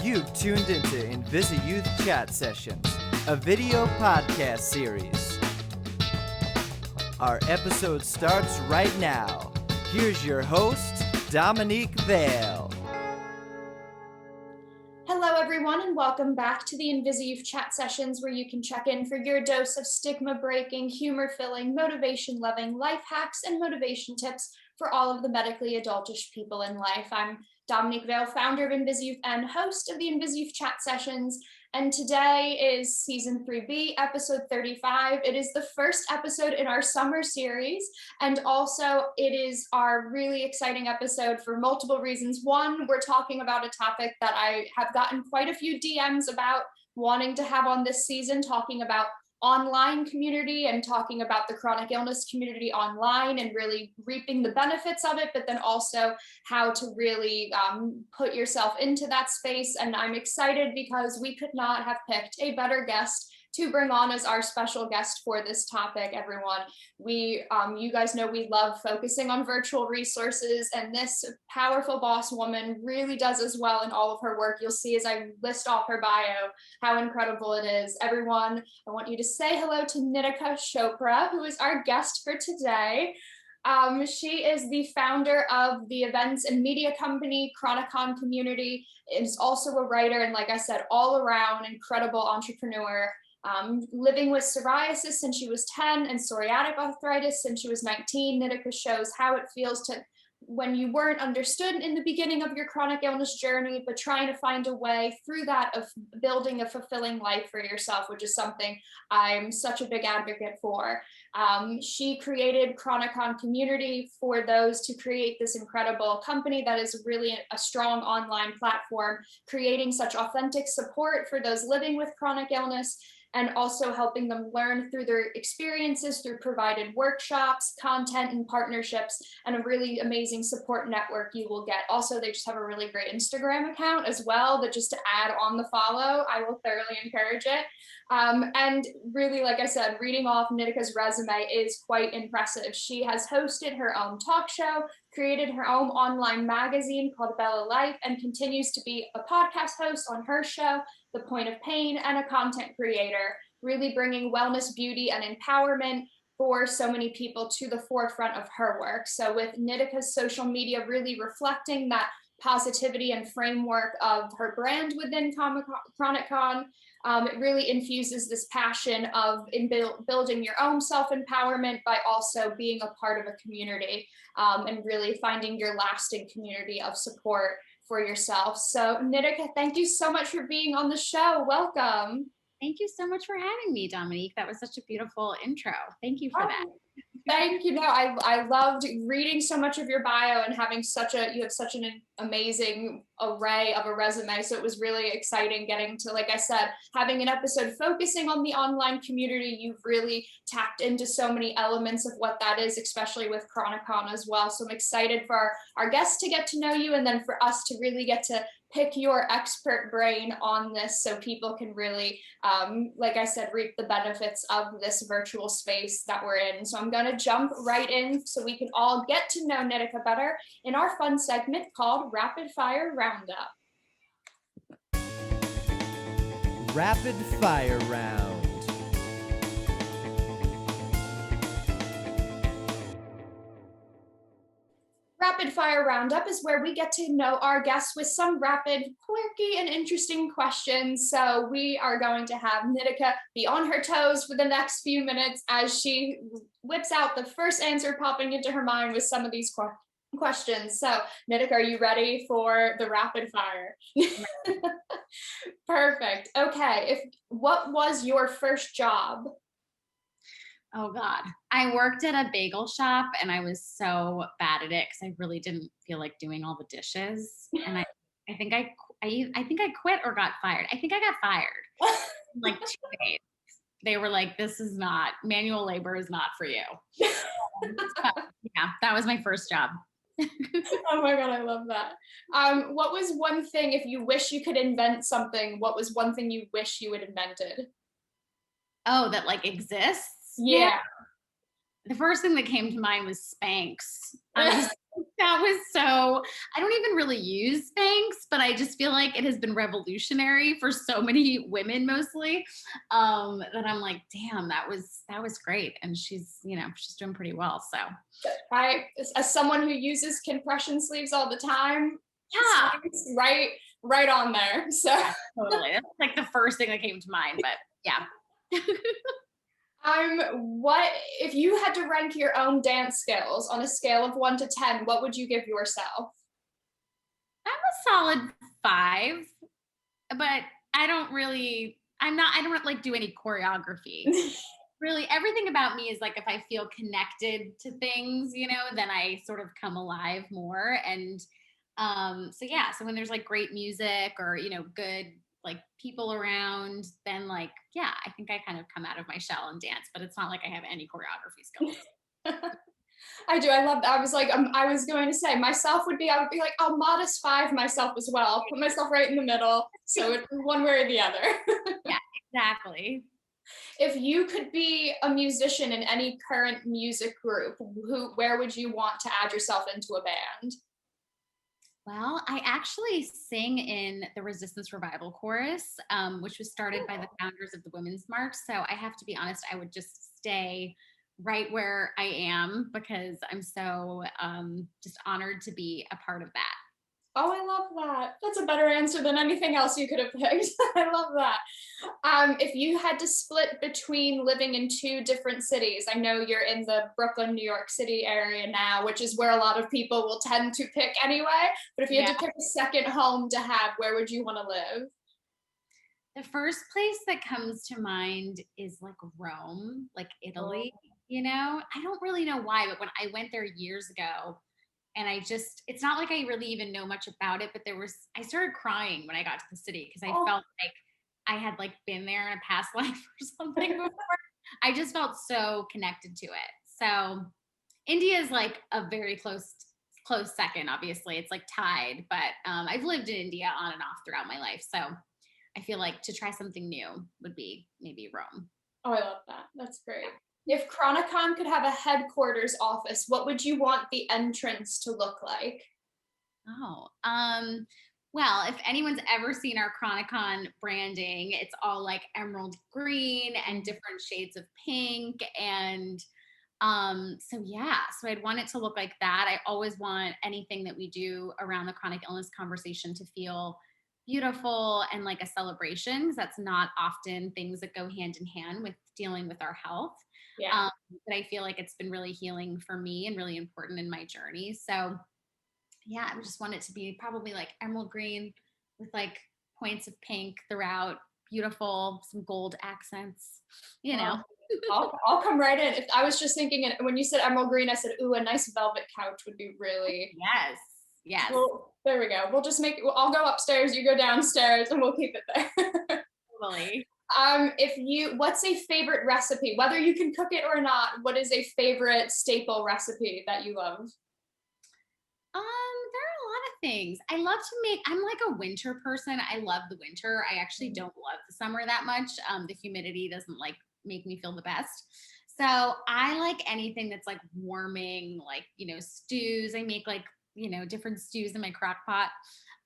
You've tuned into InvisiYouth Chat Sessions, a video podcast series. Our episode starts right now. Here's your host, Dominique Vale. Hello, everyone, and welcome back to the InvisiYouth Chat Sessions, where you can check in for your dose of stigma-breaking, humor-filling, motivation-loving life hacks and motivation tips for all of the medically adultish people in life. I'm Dominique Vale, founder of InvisiYouth and host of the InvisiYouth Chat Sessions, and today is Season 3B, Episode 35. It is the first episode in our summer series, and also it is our really exciting episode for multiple reasons. One, we're talking about a topic that I have gotten quite a few DMs about wanting to have on this season, talking about online community and talking about the chronic illness community online and really reaping the benefits of it, but then also how to really put yourself into that space. And I'm excited because we could not have picked a better guest to bring on as our special guest for this topic, everyone. You guys know we love focusing on virtual resources, and this powerful boss woman really does as well in all of her work. You'll see as I list off her bio how incredible it is. Everyone, I want you to say hello to Nitika Chopra, who is our guest for today. She is the founder of the events and media company, ChroniCon Community, is also a writer, and like I said, all around incredible entrepreneur. Living with psoriasis since she was 10 and psoriatic arthritis since she was 19, Nitika shows how it feels to when you weren't understood in the beginning of your chronic illness journey, but trying to find a way through that of building a fulfilling life for yourself, which is something I'm such a big advocate for. She created ChroniCon Community for those to create this incredible company that is really a strong online platform, creating such authentic support for those living with chronic illness, and also helping them learn through their experiences through provided workshops, content, and partnerships, and a really amazing support network you will get. Also, they just have a really great Instagram account as well that just to add on the follow, I will thoroughly encourage it. And really, like I said, reading off Nitika's resume is quite impressive. She has hosted her own talk show, created her own online magazine called Bella Life, and continues to be a podcast host on her show, The Point of Pain, and a content creator, really bringing wellness, beauty, and empowerment for so many people to the forefront of her work. So with Nitika's social media really reflecting that positivity and framework of her brand within ChroniCon, it really infuses this passion of building your own self-empowerment by also being a part of a community and really finding your lasting community of support for yourself. So Nitika, thank you so much for being on the show. Welcome. Thank you so much for having me, Dominique. That was such a beautiful intro. Thank you for that. Thank you. No, I loved reading so much of your bio and having you have such an amazing array of a resume. So it was really exciting getting to, like I said, having an episode focusing on the online community. You've really tapped into so many elements of what that is, especially with ChroniCon as well. So I'm excited for our guests to get to know you, and then for us to really get to pick your expert brain on this so people can really, like I said, reap the benefits of this virtual space that we're in. So I'm going to jump right in so we can all get to know Nitika better in our fun segment called Rapid Fire Roundup. Rapid Fire Round. Rapid Fire Roundup is where we get to know our guests with some rapid, quirky, and interesting questions. So we are going to have Nitika be on her toes for the next few minutes as she whips out the first answer popping into her mind with some of these questions. So Nitika, are you ready for the rapid fire? Perfect. Okay. What was your first job? Oh God, I worked at a bagel shop and I was so bad at it because I really didn't feel like doing all the dishes. And I think I quit or got fired. I think I got fired in like 2 days. They were like, "This is not manual labor is not for you." So, yeah, that was my first job. Oh my God, I love that. What was one thing, if you wish you could invent something, what was one thing you wish you had invented? Oh, that like exists? Yeah. The first thing that came to mind was Spanx. That was so, I don't even really use Spanx, but I just feel like it has been revolutionary for so many women mostly, that I'm like, damn, that was great. And she's, she's doing pretty well. So As someone who uses compression sleeves all the time, yeah, right on there. So yeah, totally. That's like the first thing that came to mind, but yeah. what if you had to rank your own dance skills on a scale of 1 to 10, what would you give yourself? I'm a solid 5, but I don't like do any choreography. Really, everything about me is like, if I feel connected to things, then I sort of come alive more. And so when there's like great music or, good like people around, then like, yeah, I think I kind of come out of my shell and dance, but it's not like I have any choreography skills. I do. I love that. I was going to say I would be like, I'll modest 5 myself as well. Put myself right in the middle. So it's one way or the other. Yeah, exactly. If you could be a musician in any current music group, where would you want to add yourself into a band? Well, I actually sing in the Resistance Revival Chorus, which was started by the founders of the Women's March. So I have to be honest, I would just stay right where I am because I'm so just honored to be a part of that. Oh, I love that. That's a better answer than anything else you could have picked. I love that. If you had to split between living in 2 different cities, I know you're in the Brooklyn, New York City area now, which is where a lot of people will tend to pick anyway. But if you had to pick a second home to have, where would you want to live? The first place that comes to mind is like Rome, like Italy. I don't really know why, but when I went there years ago, and it's not like I really even know much about it, but I started crying when I got to the city because I felt like I had like been there in a past life or something before. I just felt so connected to it. So India is like a very close second. Obviously, it's like tied, but I've lived in India on and off throughout my life. So I feel like to try something new would be maybe Rome. Oh, I love that. That's great. If ChroniCon could have a headquarters office, what would you want the entrance to look like? Oh, well, if anyone's ever seen our ChroniCon branding, it's all like emerald green and different shades of pink. And so I'd want it to look like that. I always want anything that we do around the chronic illness conversation to feel beautiful and like a celebration, because that's not often things that go hand in hand with dealing with our health. Yeah. But I feel like it's been really healing for me and really important in my journey. So yeah, I just want it to be probably like emerald green with like points of pink throughout, beautiful, some gold accents, I'll come right in. If I was just thinking, when you said emerald green, I said, ooh, a nice velvet couch would be really. Yes. Well, there we go. We'll just I'll go upstairs, you go downstairs, and we'll keep it there. Totally. What's a favorite recipe? Whether you can cook it or not, what is a favorite staple recipe that you love? There are a lot of things. I love to make, I'm like a winter person. I love the winter. I actually don't love the summer that much. The humidity doesn't like make me feel the best. So I like anything that's like warming, like, stews. I make like, different stews in my crock pot.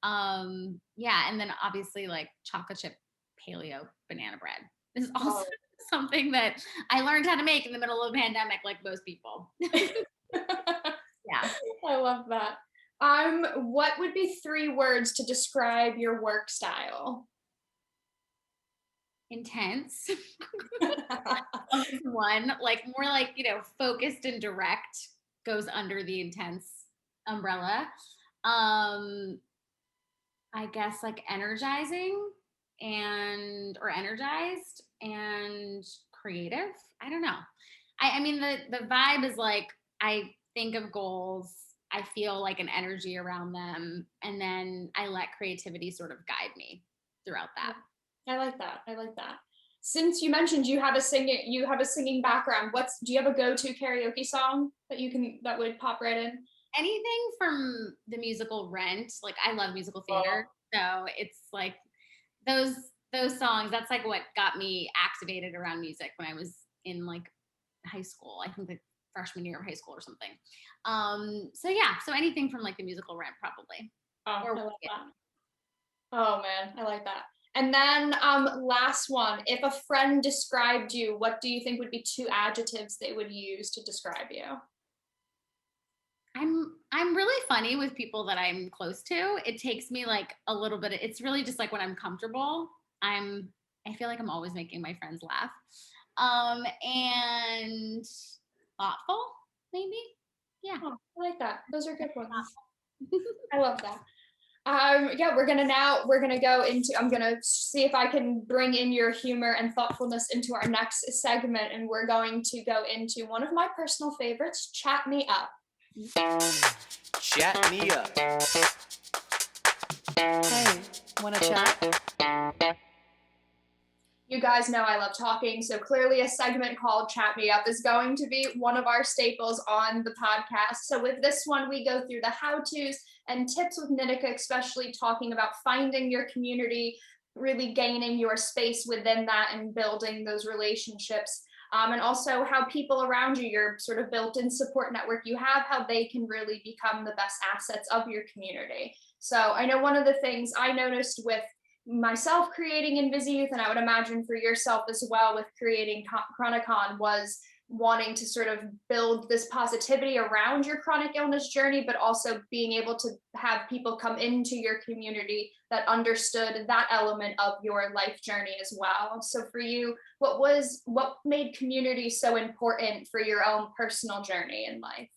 And then obviously like chocolate chip paleo banana bread. This is also something that I learned how to make in the middle of a pandemic, like most people. Yeah. I love that. What would be 3 words to describe your work style? Intense. One, like more like, focused and direct goes under the intense umbrella. I guess like energizing or energized and creative. I don't know. I mean, the vibe is like, I think of goals, I feel like an energy around them, and then I let creativity sort of guide me throughout that. I like that. Since you mentioned you have a singing background, do you have a go-to karaoke song that would pop right in? Anything from the musical Rent. Like, I love musical theater, so it's like those songs. That's like what got me activated around music when I was in like high school. I think that freshman year of high school or something. So anything from like the musical Rent probably. Oh, I like that. Oh man, I like that. And then last one, if a friend described you, what do you think would be 2 adjectives they would use to describe you? I'm really funny with people that I'm close to. It takes me like a little bit. It's really just like when I'm comfortable, I feel like I'm always making my friends laugh. And thoughtful, maybe. Yeah. Oh, I like that. Those are good ones. I love that. Yeah, we're gonna go into, I'm gonna see if I can bring in your humor and thoughtfulness into our next segment, and we're going to go into one of my personal favorites, Chat Me Up. Chat me up. Hey, wanna chat? You guys know I love talking, so clearly a segment called Chat Me Up is going to be one of our staples on the podcast. So with this one, we go through the how-tos and tips with Nitika, especially talking about finding your community, really gaining your space within that and building those relationships. And also how people around you, your sort of built-in support network you have, how they can really become the best assets of your community. So I know one of the things I noticed with myself creating InvisiYouth, and I would imagine for yourself as well with creating ChroniCon, was wanting to sort of build this positivity around your chronic illness journey, but also being able to have people come into your community that understood that element of your life journey as well. So for you, what made community so important for your own personal journey in life?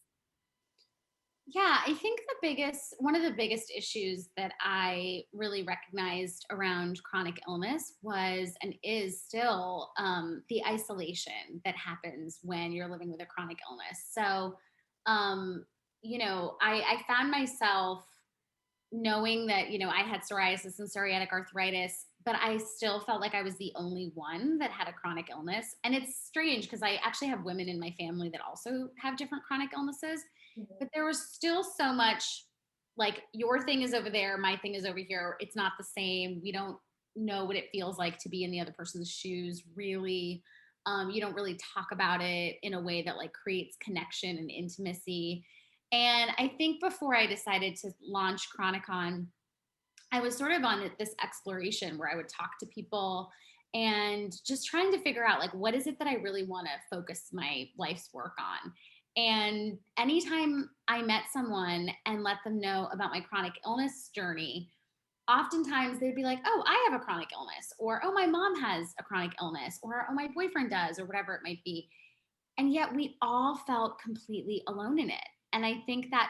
Yeah, I think one of the biggest issues that I really recognized around chronic illness was and is still the isolation that happens when you're living with a chronic illness. So, I found myself knowing that, I had psoriasis and psoriatic arthritis, but I still felt like I was the only one that had a chronic illness. And it's strange because I actually have women in my family that also have different chronic illnesses. But there was still so much like your thing is over there, my thing is over here. It's not the same. We don't know what it feels like to be in the other person's shoes, really. You don't really talk about it in a way that like creates connection and intimacy. And I think before I decided to launch ChroniCon, I was sort of on this exploration where I would talk to people and just trying to figure out like, what is it that I really want to focus my life's work on? And anytime I met someone and let them know about my chronic illness journey, oftentimes they'd be like, oh, I have a chronic illness, or oh, my mom has a chronic illness, or oh, my boyfriend does, or whatever it might be. And yet we all felt completely alone in it. And I think that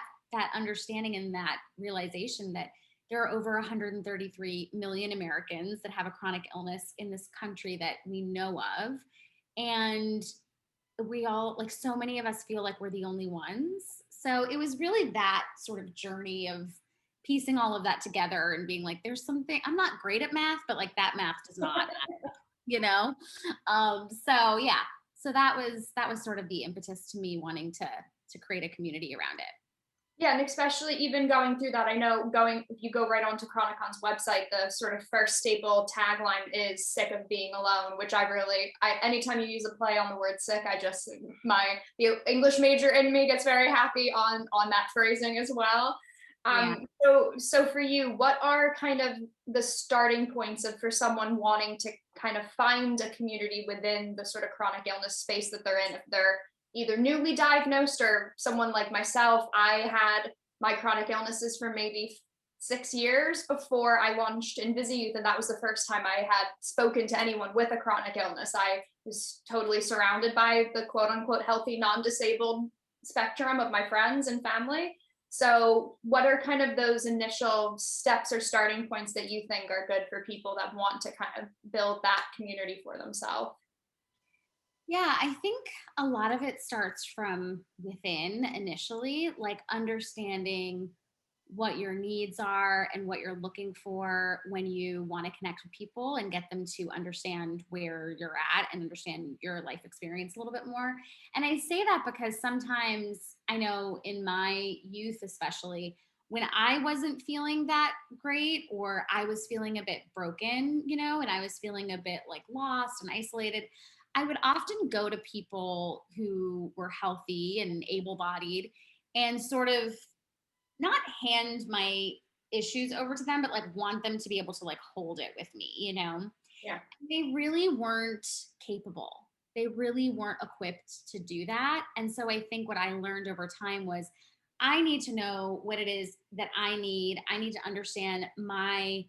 understanding and that realization that there are over 133 million Americans that have a chronic illness in this country that we know of. And we all, like so many of us feel like we're the only ones. So it was really that sort of journey of piecing all of that together and being like, there's something, I'm not great at math, but like that math does not, So yeah, so that was sort of the impetus to me wanting to create a community around it. Yeah, and especially even going through that, I know if you go right onto ChroniCon's website, the sort of first staple tagline is "sick of being alone," which anytime you use a play on the word sick, the English major in me gets very happy on that phrasing as well. Yeah. So for you, what are kind of the starting points for someone wanting to kind of find a community within the sort of chronic illness space that they're in? If they're either newly diagnosed or someone like myself, I had my chronic illnesses for maybe 6 years before I launched InvisiYouth, and that was the first time I had spoken to anyone with a chronic illness. I was totally surrounded by the quote unquote healthy, non-disabled spectrum of my friends and family. So what are kind of those initial steps or starting points that you think are good for people that want to kind of build that community for themselves? Yeah, I think a lot of it starts from within initially, like understanding what your needs are and what you're looking for when you want to connect with people and get them to understand where you're at and understand your life experience a little bit more. And I say that because sometimes I know in my youth, especially when I wasn't feeling that great or I was feeling a bit broken, and I was feeling a bit like lost and isolated, I would often go to people who were healthy and able-bodied and sort of not hand my issues over to them, but like want them to be able to like hold it with me, you know? Yeah. They really weren't capable. They really weren't equipped to do that. And so I think what I learned over time was I need to know what it is that I need. I need to understand my,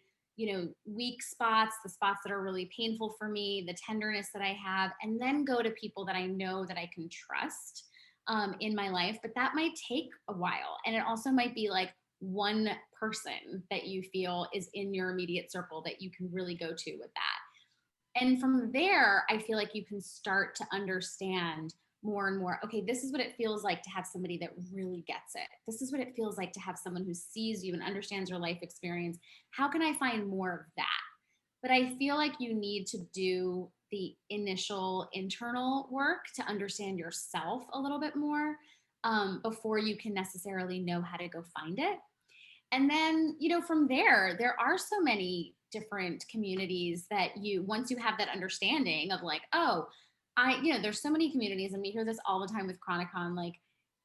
weak spots, the spots that are really painful for me, the tenderness that I have, and then go to people that I know that I can trust in my life. But that might take a while. And it also might be like one person that you feel is in your immediate circle that you can really go to with that. And from there, I feel like you can start to understand more and more, okay, this is what it feels like to have somebody that really gets it. This is what it feels like to have someone who sees you and understands your life experience. How can I find more of that? But I feel like you need to do the initial internal work to understand yourself a little bit more before you can necessarily know how to go find it. And then, from there are so many different communities that once you have that understanding of like, oh, there's so many communities, and we hear this all the time with ChroniCon, like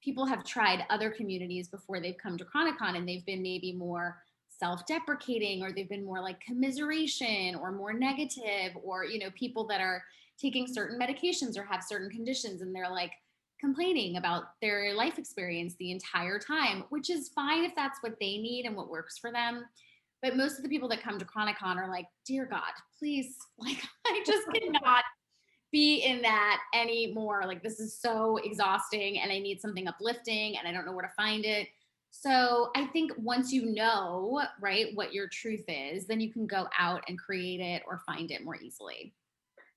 people have tried other communities before they've come to ChroniCon and they've been maybe more self-deprecating, or they've been more like commiseration or more negative, or, people that are taking certain medications or have certain conditions and they're like complaining about their life experience the entire time, which is fine if that's what they need and what works for them. But most of the people that come to ChroniCon are like, dear God, please, like, I just cannot be in that anymore. Like, this is so exhausting and I need something uplifting and I don't know where to find it. So I think once you know, right, what your truth is, then you can go out and create it or find it more easily.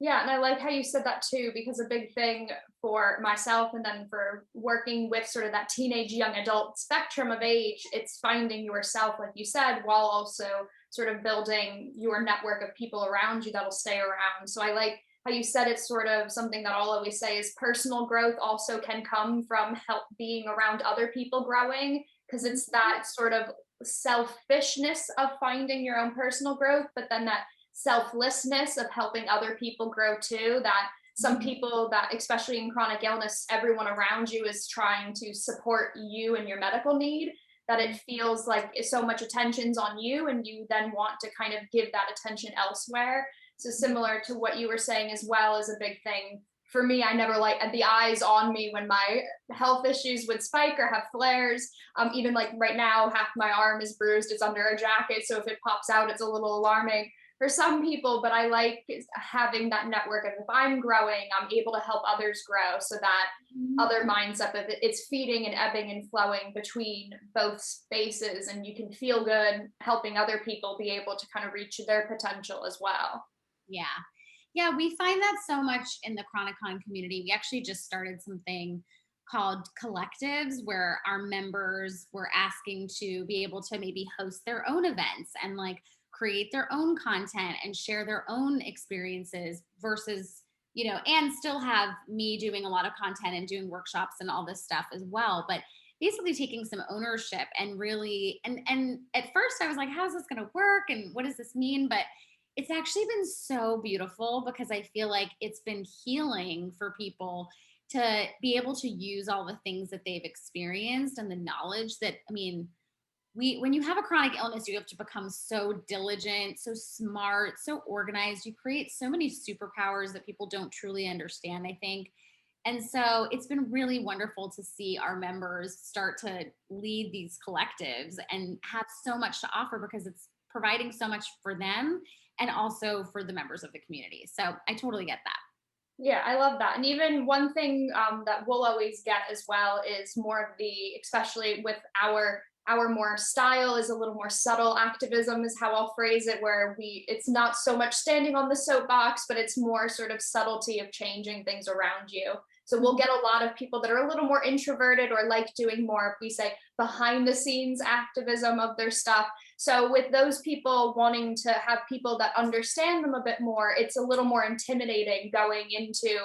Yeah, and I like how you said that too, because a big thing for myself and then for working with sort of that teenage young adult spectrum of age, it's finding yourself, like you said, while also sort of building your network of people around you that'll stay around. So I like how you said it's sort of something that I'll always say is personal growth also can come from help being around other people growing, because it's that sort of selfishness of finding your own personal growth, but then that selflessness of helping other people grow too. That some people that, especially in chronic illness, everyone around you is trying to support you and your medical need, that it feels like so much attention's on you and you then want to kind of give that attention elsewhere. So similar to what you were saying as well is a big thing for me. I never like the eyes on me when my health issues would spike or have flares. Even like right now, half my arm is bruised, it's under a jacket, so if it pops out, it's a little alarming for some people. But I like having that network of, if I'm growing, I'm able to help others grow, so that other mindset of it's feeding and ebbing and flowing between both spaces, and you can feel good helping other people be able to kind of reach their potential as well. Yeah, we find that so much in the ChroniCon community. We actually just started something called collectives, where our members were asking to be able to maybe host their own events and like create their own content and share their own experiences versus, and still have me doing a lot of content and doing workshops and all this stuff as well. But basically taking some ownership and really, and at first I was like, how's this going to work? And what does this mean? But it's actually been so beautiful, because I feel like it's been healing for people to be able to use all the things that they've experienced and the knowledge that, when you have a chronic illness, you have to become so diligent, so smart, so organized. You create so many superpowers that people don't truly understand, I think. And so it's been really wonderful to see our members start to lead these collectives and have so much to offer, because it's providing so much for them and also for the members of the community. So I totally get that. Yeah, I love that. And even one thing that we'll always get as well is more of the, especially with our more style, is a little more subtle activism, is how I'll phrase it, where it's not so much standing on the soapbox, but it's more sort of subtlety of changing things around you. So we'll get a lot of people that are a little more introverted or like doing more, we say, behind the scenes activism of their stuff. So with those people wanting to have people that understand them a bit more, it's a little more intimidating going into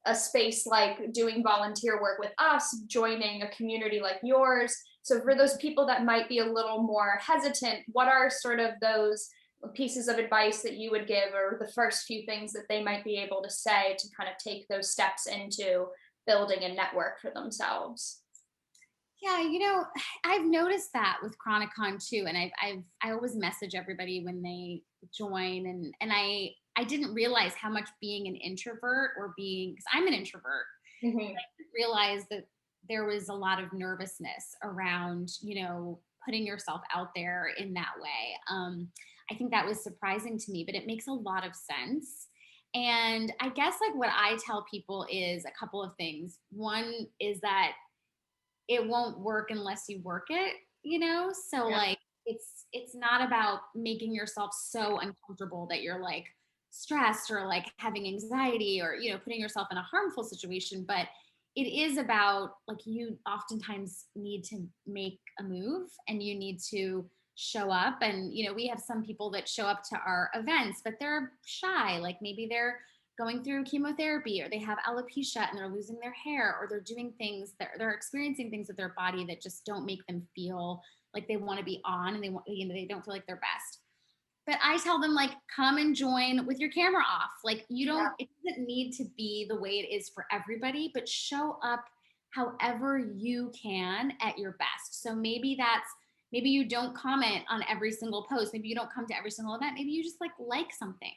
a space like doing volunteer work with us, joining a community like yours. So for those people that might be a little more hesitant, what are sort of those pieces of advice that you would give, or the first few things that they might be able to say to kind of take those steps into building a network for themselves? Yeah, I've noticed that with ChroniCon too, and I always message everybody when they join, and I didn't realize how much being an introvert, or because I'm an introvert, Mm-hmm. I didn't realize that there was a lot of nervousness around, putting yourself out there in that way. I think that was surprising to me, but it makes a lot of sense. And I guess like what I tell people is a couple of things. One is that it won't work unless you work it, So Yeah. like it's not about making yourself so uncomfortable that you're like stressed or like having anxiety or putting yourself in a harmful situation, but it is about like you oftentimes need to make a move and you need to show up. And we have some people that show up to our events but they're shy, like maybe they're going through chemotherapy or they have alopecia and they're losing their hair, or they're doing things that they're experiencing things with their body that just don't make them feel like they want to be on, and they don't feel like their best. But I tell them, like, come and join with your camera off. Like, it doesn't need to be the way it is for everybody, but show up however you can at your best. So maybe you don't comment on every single post. Maybe you don't come to every single event. Maybe you just like something.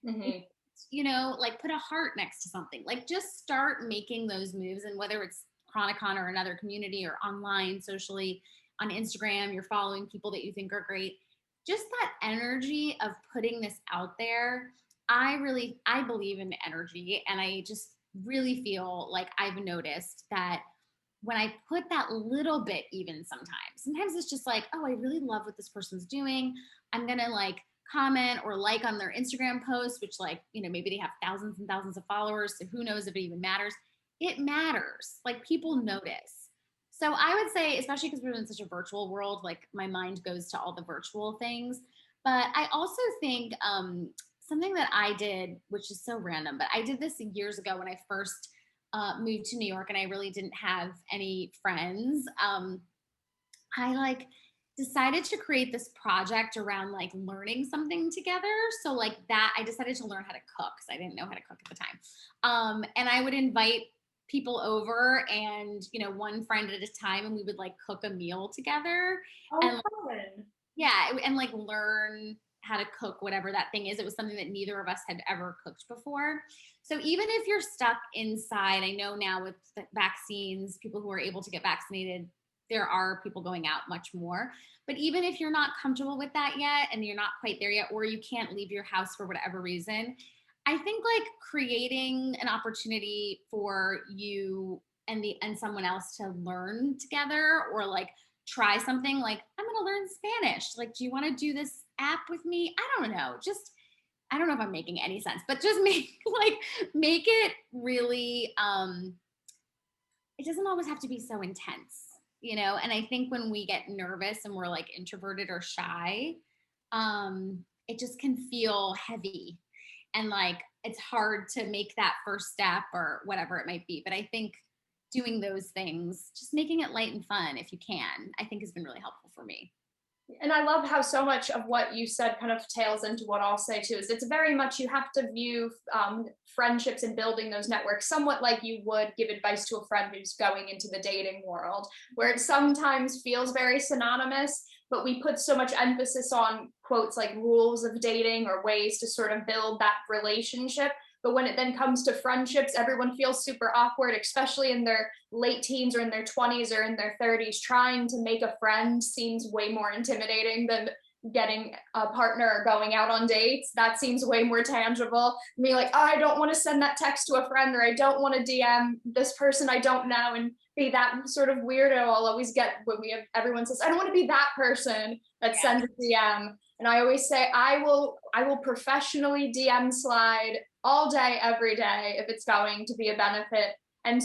Mm-hmm. Like put a heart next to something. Like just start making those moves. And whether it's ChroniCon or another community or online, socially, on Instagram, you're following people that you think are great. Just that energy of putting this out there. I believe in energy, and I just really feel like I've noticed that when I put that little bit, even sometimes it's just like, oh, I really love what this person's doing. I'm going to like comment or like on their Instagram post, which like, maybe they have thousands and thousands of followers. So who knows if it even matters? It matters. Like people notice. So I would say, especially because we're in such a virtual world, like my mind goes to all the virtual things. But I also think something that I did, which is so random, but I did this years ago when I first moved to New York and I really didn't have any friends. I like decided to create this project around like learning something together. So like that, I decided to learn how to cook because I didn't know how to cook at the time. And I would invite people over and, one friend at a time, and we would like cook a meal together. Oh, and fun. yeah, and like learn how to cook whatever that thing is. It was something that neither of us had ever cooked before. So even if you're stuck inside, I know now with the vaccines, people who are able to get vaccinated, there are people going out much more. But even if you're not comfortable with that yet and you're not quite there yet, or you can't leave your house for whatever reason, I think like creating an opportunity for you and someone else to learn together, or like try something like, I'm going to learn Spanish. Like, do you want to do this app with me? I don't know. I don't know if I'm making any sense, but just make it really, it doesn't always have to be so intense, And I think when we get nervous and we're like introverted or shy, it just can feel heavy and like it's hard to make that first step or whatever it might be. But I think doing those things, just making it light and fun if you can, I think has been really helpful for me. And I love how so much of what you said kind of tails into what I'll say too, is it's very much, you have to view friendships and building those networks somewhat like you would give advice to a friend who's going into the dating world, where it sometimes feels very synonymous, but we put so much emphasis on quotes like rules of dating or ways to sort of build that relationship. But when it then comes to friendships, everyone feels super awkward, especially in their late teens or in their 20s or in their 30s. Trying to make a friend seems way more intimidating than getting a partner or going out on dates. That seems way more tangible. Me like, oh, I don't want to send that text to a friend, or I don't want to DM this person I don't know and be that sort of weirdo I'll always get when everyone says, I don't want to be that person that sends a DM. And I always say, I will professionally DM slide all day, every day, if it's going to be a benefit. And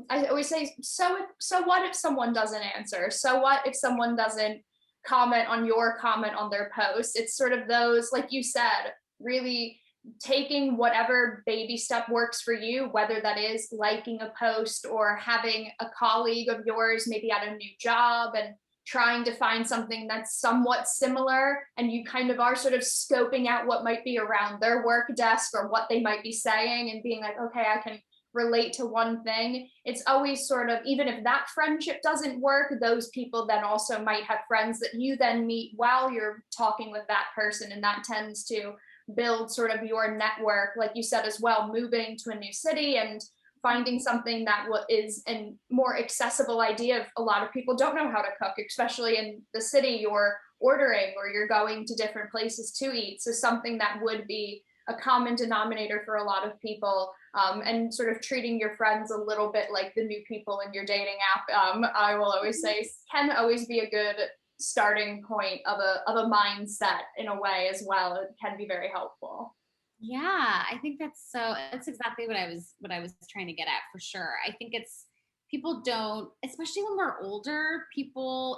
I always say, so what if someone doesn't answer? So what if someone doesn't comment on your comment on their post? It's sort of those, like you said, really taking whatever baby step works for you, whether that is liking a post or having a colleague of yours maybe at a new job and trying to find something that's somewhat similar, and you kind of are sort of scoping out what might be around their work desk or what they might be saying and being like, okay, I can relate to one thing. It's always sort of, even if that friendship doesn't work, those people then also might have friends that you then meet while you're talking with that person, and that tends to build sort of your network, like you said as well, moving to a new city and finding something that is a more accessible idea. Of a lot of people don't know how to cook, especially in the city you're ordering or you're going to different places to eat. So something that would be a common denominator for a lot of people, and sort of treating your friends a little bit like the new people in your dating app, I will always say, can always be a good starting point of a mindset in a way as well. It can be very helpful. Yeah, I think that's exactly what I was trying to get at, for sure. I think it's, people don't, especially when we're older,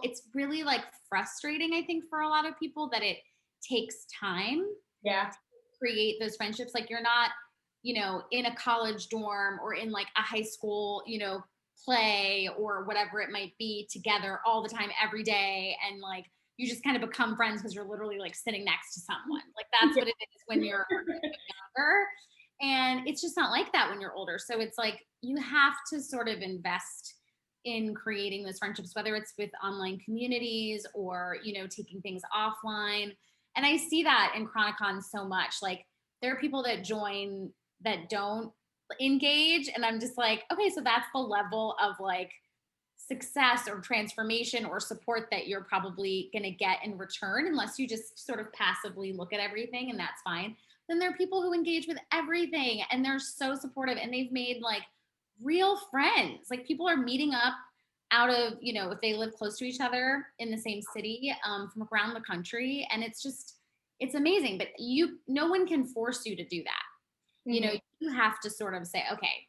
it's really like frustrating, I think, for a lot of people, that it takes time Yeah. to create those friendships. Like, you're not, in a college dorm or in like a high school, play or whatever it might be, together all the time, every day. And like, you just kind of become friends because you're literally like sitting next to someone. Like, that's what it is when you're younger. And it's just not like that when you're older. So it's like, you have to sort of invest in creating those friendships, whether it's with online communities or, taking things offline. And I see that in ChroniCon so much. Like, there are people that join that don't engage. And I'm just like, okay, so that's the level of like success or transformation or support that you're probably going to get in return, unless you just sort of passively look at everything, and that's fine. Then there are people who engage with everything and they're so supportive, and they've made like real friends. Like, people are meeting up out of, if they live close to each other in the same city, from around the country. And it's amazing, but no one can force you to do that. Mm-hmm. You have to sort of say, okay,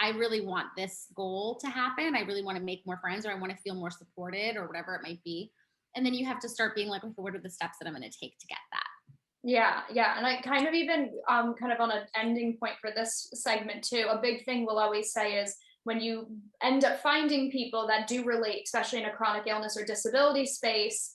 I really want this goal to happen. I really want to make more friends, or I want to feel more supported, or whatever it might be. And then you have to start being like, okay, what are the steps that I'm going to take to get that? Yeah. And I kind of even, kind of on an ending point for this segment too, a big thing we'll always say is, when you end up finding people that do relate, especially in a chronic illness or disability space,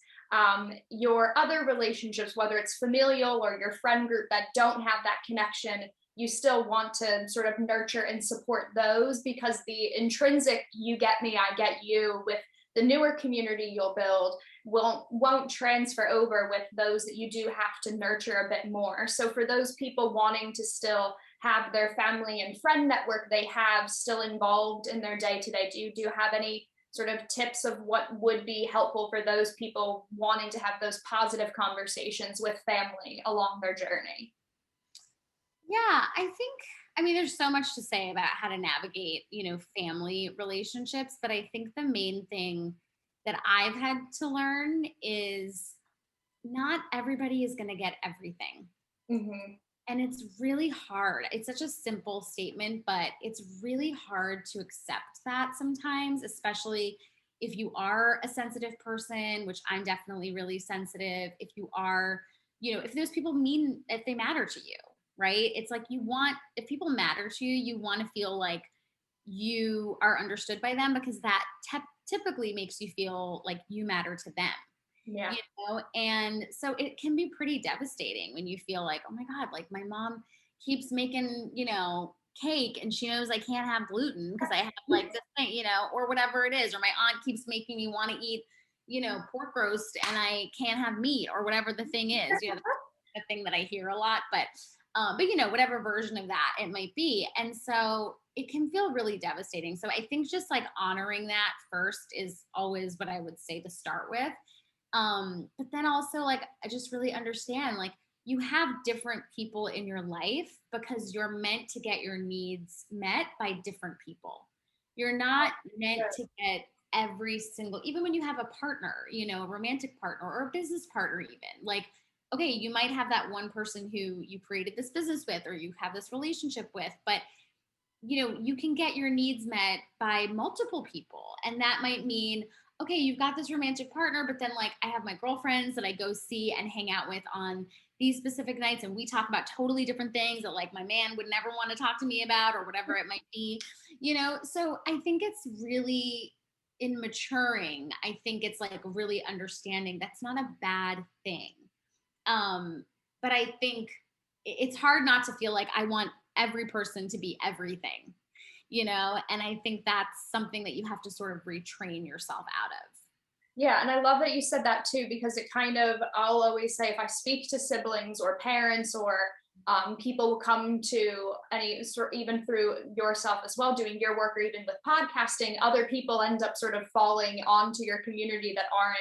your other relationships, whether it's familial or your friend group that don't have that connection, you still want to sort of nurture and support those, because the intrinsic you get me, I get you with the newer community you'll build won't transfer over with those that you do have to nurture a bit more. So for those people wanting to still have their family and friend network they have still involved in their day-to-day, do you have any sort of tips of what would be helpful for those people wanting to have those positive conversations with family along their journey? Yeah, I mean, there's so much to say about how to navigate, family relationships, but I think the main thing that I've had to learn is not everybody is going to get everything. Mm-hmm. And it's really hard. It's such a simple statement, but it's really hard to accept that sometimes, especially if you are a sensitive person, which I'm definitely really sensitive. If you are, if those people if they matter to you, right? It's like, if people matter to you, you want to feel like you are understood by them, because that typically makes you feel like you matter to them. Yeah. And so it can be pretty devastating when you feel like, oh my God, like my mom keeps making, cake, and she knows I can't have gluten because I have like this thing, or whatever it is, or my aunt keeps making me want to eat, pork roast, and I can't have meat, or whatever the thing is, the thing that I hear a lot, but whatever version of that it might be. And so it can feel really devastating. So I think just like honoring that first is always what I would say to start with. But then also, like, I just really understand, like, you have different people in your life because you're meant to get your needs met by different people. You're not meant to get every single, even when you have a partner, a romantic partner or a business partner, even like, okay, you might have that one person who you created this business with, or you have this relationship with, but you can get your needs met by multiple people. And that might mean, okay, you've got this romantic partner, but then like I have my girlfriends that I go see and hang out with on these specific nights, and we talk about totally different things that like my man would never want to talk to me about, or whatever it might be, So I think it's really in maturing, I think it's like really understanding that's not a bad thing. But I think it's hard not to feel like I want every person to be everything, and I think that's something that you have to sort of retrain yourself out of. Yeah, and I love that you said that too, because it kind of, I'll always say, if I speak to siblings or parents or people who come to any sort, even through yourself as well, doing your work, or even with podcasting, other people end up sort of falling onto your community that aren't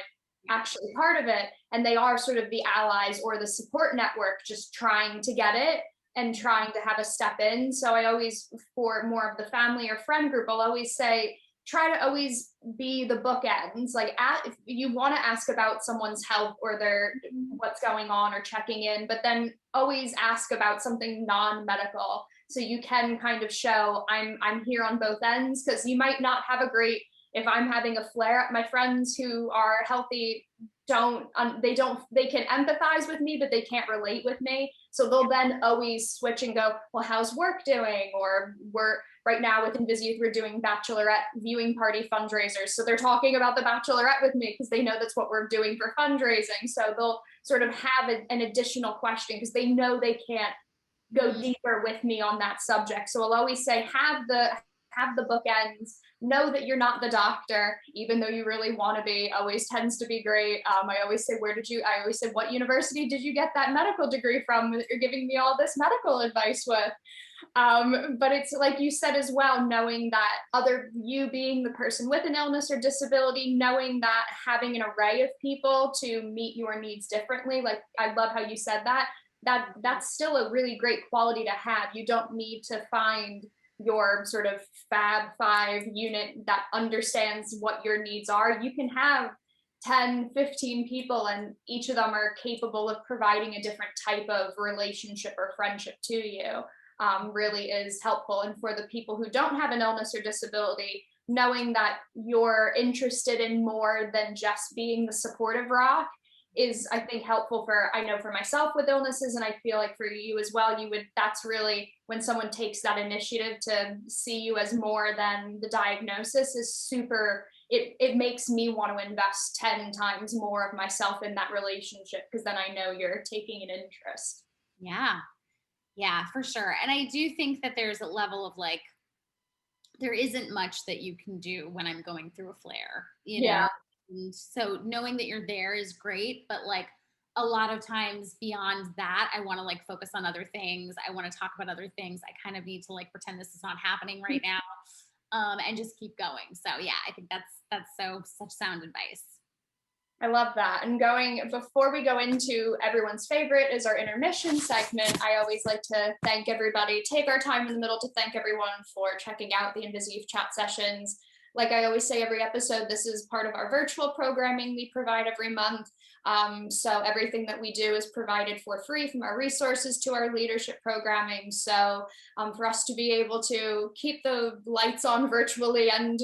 actually part of it. And they are sort of the allies or the support network, just trying to get it and trying to have a step in. So I always, for more of the family or friend group, I'll always say, try to always be the bookends. Like, if you want to ask about someone's health or their what's going on or checking in, but then always ask about something non-medical, so you can kind of show I'm here on both ends. Because you might not have a great, if I'm having a flare up, my friends who are healthy they can empathize with me, but they can't relate with me. So they'll then always switch and go, well, how's work doing? Or we're right now with InvisiYouth, we're doing bachelorette viewing party fundraisers. So they're talking about the bachelorette with me because they know that's what we're doing for fundraising. So they'll sort of have an additional question because they know they can't go deeper with me on that subject. So I'll always say, have the bookends. Know that you're not the doctor, even though you really want to be. Always tends to be great. I always say, I always say, what university did you get that medical degree from that you're giving me all this medical advice with? But it's like you said as well, knowing that you being the person with an illness or disability, knowing that having an array of people to meet your needs differently. Like, I love how you said that's still a really great quality to have. You don't need to find your sort of Fab Five unit that understands what your needs are. You can have 10, 15 people, and each of them are capable of providing a different type of relationship or friendship to you. Really is helpful. And for the people who don't have an illness or disability, knowing that you're interested in more than just being the supportive rock is, I think, helpful I know for myself with illnesses, and I feel like for you as well, that's really when someone takes that initiative to see you as more than the diagnosis is super, it makes me want to invest 10 times more of myself in that relationship, because then I know you're taking an interest. Yeah, for sure. And I do think that there's a level of like, there isn't much that you can do when I'm going through a flare, know? And so knowing that you're there is great, but like a lot of times beyond that, I want to like focus on other things. I want to talk about other things. I kind of need to like pretend this is not happening right now, and just keep going. So yeah, I think that's such sound advice. I love that. And before we go into everyone's favorite is our intermission segment, I always like to thank everybody, take our time in the middle to thank everyone for checking out the InvisiYouth Chat Sessions. Like I always say every episode, this is part of our virtual programming we provide every month. So everything that we do is provided for free, from our resources to our leadership programming. So for us to be able to keep the lights on virtually and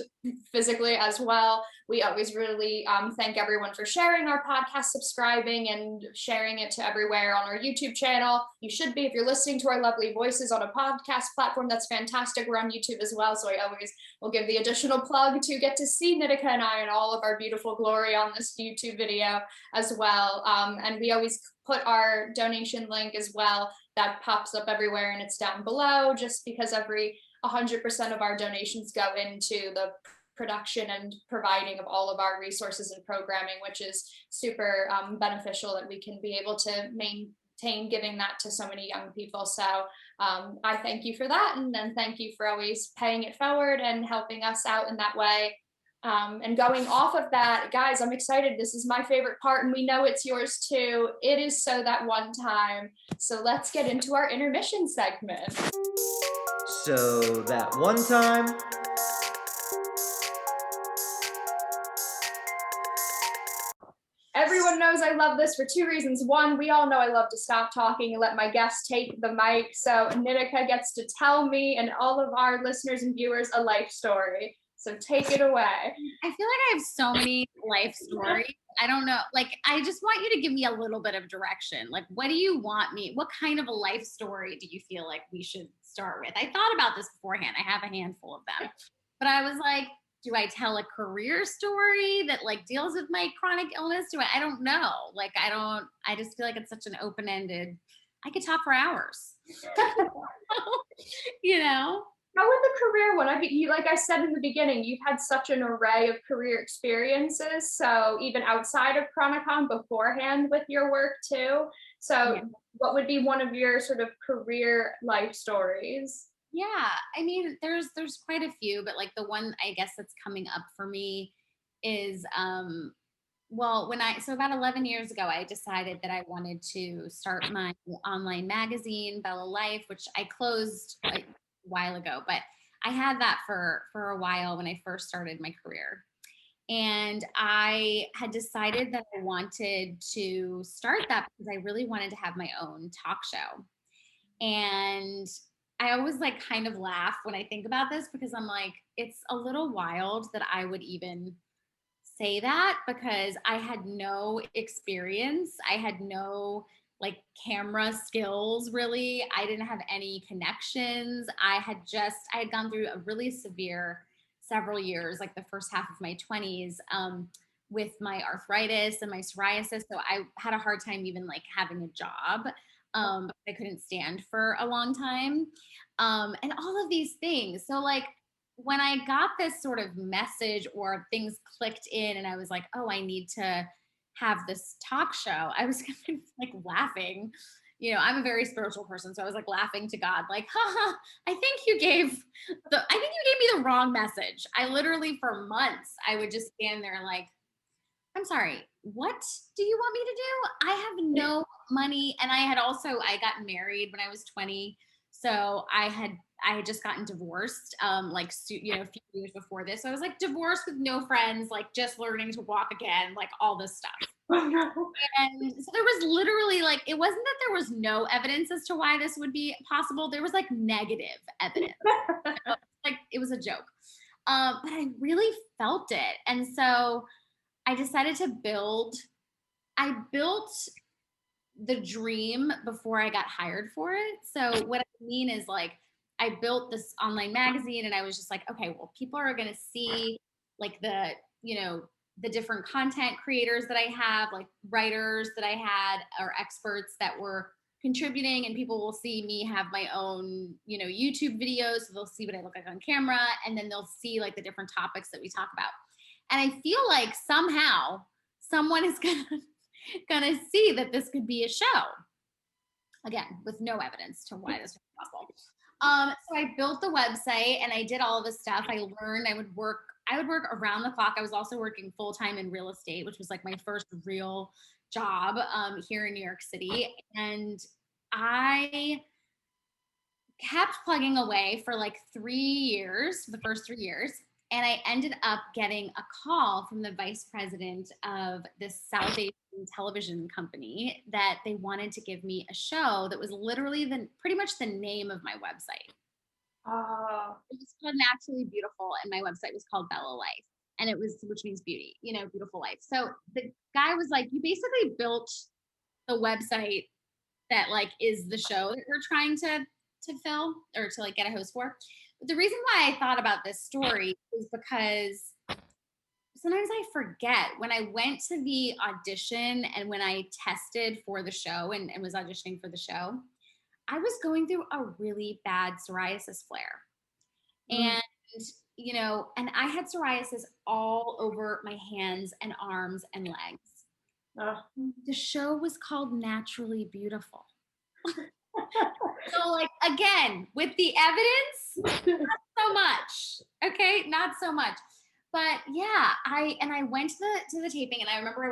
physically as well, we always really thank everyone for sharing our podcast, subscribing, and sharing it to everywhere on our YouTube channel. You should be, if you're listening to our lovely voices on a podcast platform, that's fantastic. We're on YouTube as well. So I always will give the additional plug to get to see Nitika and I and all of our beautiful glory on this YouTube video as well. And we always put our donation link as well. That pops up everywhere and it's down below, just because 100% of our donations go into the production and providing of all of our resources and programming, which is super beneficial that we can be able to maintain giving that to so many young people. So I thank you for that, and then thank you for always paying it forward and helping us out in that way. And going off of that, guys, I'm excited. This is my favorite part, and we know it's yours too. It is So That One Time. So let's get into our intermission segment. So that one time. Everyone knows I love this for two reasons. One, we all know I love to stop talking and let my guests take the mic. So Nitika gets to tell me and all of our listeners and viewers a life story. So take it away. I feel like I have so many life stories. I don't know. Like, I just want you to give me a little bit of direction. Like, what do you want me? What kind of a life story do you feel like we should start with? I thought about this beforehand. I have a handful of them. But I was like, Do I tell a career story that like deals with my chronic illness? I don't know. Like, I just feel like it's such an open-ended, I could talk for hours, you know? How with the career one? Like I said in the beginning, you've had such an array of career experiences. So even outside of ChroniCon beforehand with your work too. So Yeah. what would be one of your sort of career life stories? Yeah, I mean, there's quite a few, but like the one I guess that's coming up for me is well, so about 11 years ago, I decided that I wanted to start my online magazine, Bella Life, which I closed a while ago, but I had that for a while when I first started my career. And I had decided that I wanted to start that because I really wanted to have my own talk show. And I always like kind of laugh when I think about this because I'm like, it's a little wild that I would even say that because I had no experience. I had no like camera skills really. I didn't have any connections. I had gone through a really severe several years, like the first half of my 20s, with my arthritis and my psoriasis. So I had a hard time even like having a job. I couldn't stand for a long time. And all of these things. So like when I got this sort of message or things clicked in and I was like, oh, I need to have this talk show, I was kind of like laughing. You know, I'm a very spiritual person. So I was like laughing to God, like, haha, I think you gave me the wrong message. I literally for months, I would just stand there like, I'm sorry, what do you want me to do? I have no money. And I got married when I was 20. So I had just gotten divorced, a few years before this. So I was like divorced with no friends, like just learning to walk again, like all this stuff. And so there was literally like, it wasn't that there was no evidence as to why this would be possible. There was like negative evidence. So, like it was a joke. But I really felt it. And so I decided I built the dream before I got hired for it. So what I mean is like, I built this online magazine and I was just like, okay, well, people are going to see like the different content creators that I have, like writers that I had or experts that were contributing, and people will see me have my own, YouTube videos. So they'll see what I look like on camera, and then they'll see like the different topics that we talk about. And I feel like somehow someone is gonna see that this could be a show. Again, with no evidence to why this was possible. So I built the website and I did all of this stuff. I learned I would work around the clock. I was also working full-time in real estate, which was like my first real job here in New York City. And I kept plugging away for like 3 years, the first 3 years. And I ended up getting a call from the vice president of this South Asian television company that they wanted to give me a show that was literally pretty much the name of my website. It was called Naturally Beautiful, and my website was called Bella Life, and which means beauty, beautiful life. So the guy was like, you basically built the website that like is the show that we're trying to fill or to like get a host for. But the reason why I thought about this story is because sometimes I forget when I went to the audition and when I tested for the show and was auditioning for the show, I was going through a really bad psoriasis flare. And, and I had psoriasis all over my hands and arms and legs. The show was called Naturally Beautiful. So like, again, with the evidence, not so much. Okay. Not so much. But yeah, I went to the taping and I remember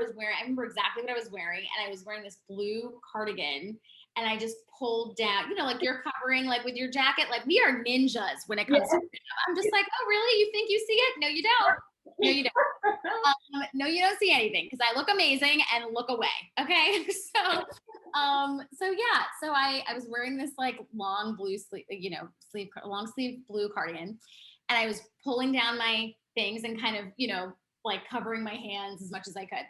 exactly what I was wearing. And I was wearing this blue cardigan and I just pulled down, like you're covering like with your jacket, like we are ninjas when it comes to makeup. I'm just like, oh really? You think you see it? No, you don't. No, you don't. No, you don't see anything because I look amazing and look away. Okay. So I was wearing this like long blue long sleeve blue cardigan, and I was pulling down my things and kind of, like covering my hands as much as I could.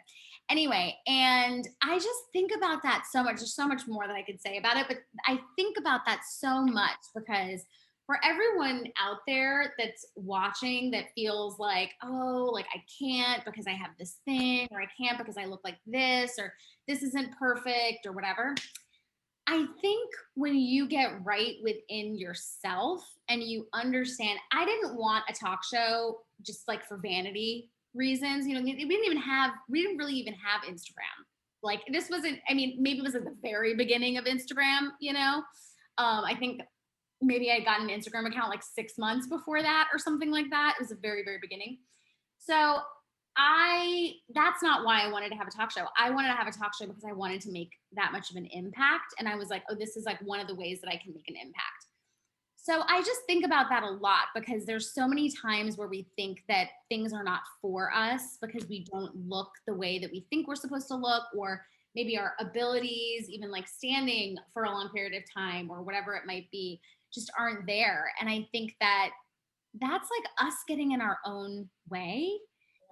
Anyway, and I just think about that so much. There's so much more that I could say about it, but I think about that so much because for everyone out there that's watching that feels like, oh, like I can't because I have this thing, or I can't because I look like this, or this isn't perfect or whatever. I think when you get right within yourself and you understand, I didn't want a talk show just like for vanity reasons. You know, we didn't really even have Instagram. Like this wasn't, I mean, maybe it was at the very beginning of Instagram, you know? I think maybe I had gotten an Instagram account like 6 months before that or something like that. It was the very, very beginning. So that's not why I wanted to have a talk show. I wanted to have a talk show because I wanted to make that much of an impact. And I was like, oh, this is like one of the ways that I can make an impact. So I just think about that a lot because there's so many times where we think that things are not for us because we don't look the way that we think we're supposed to look, or maybe our abilities, even like standing for a long period of time or whatever it might be, just aren't there. And I think that that's like us getting in our own way.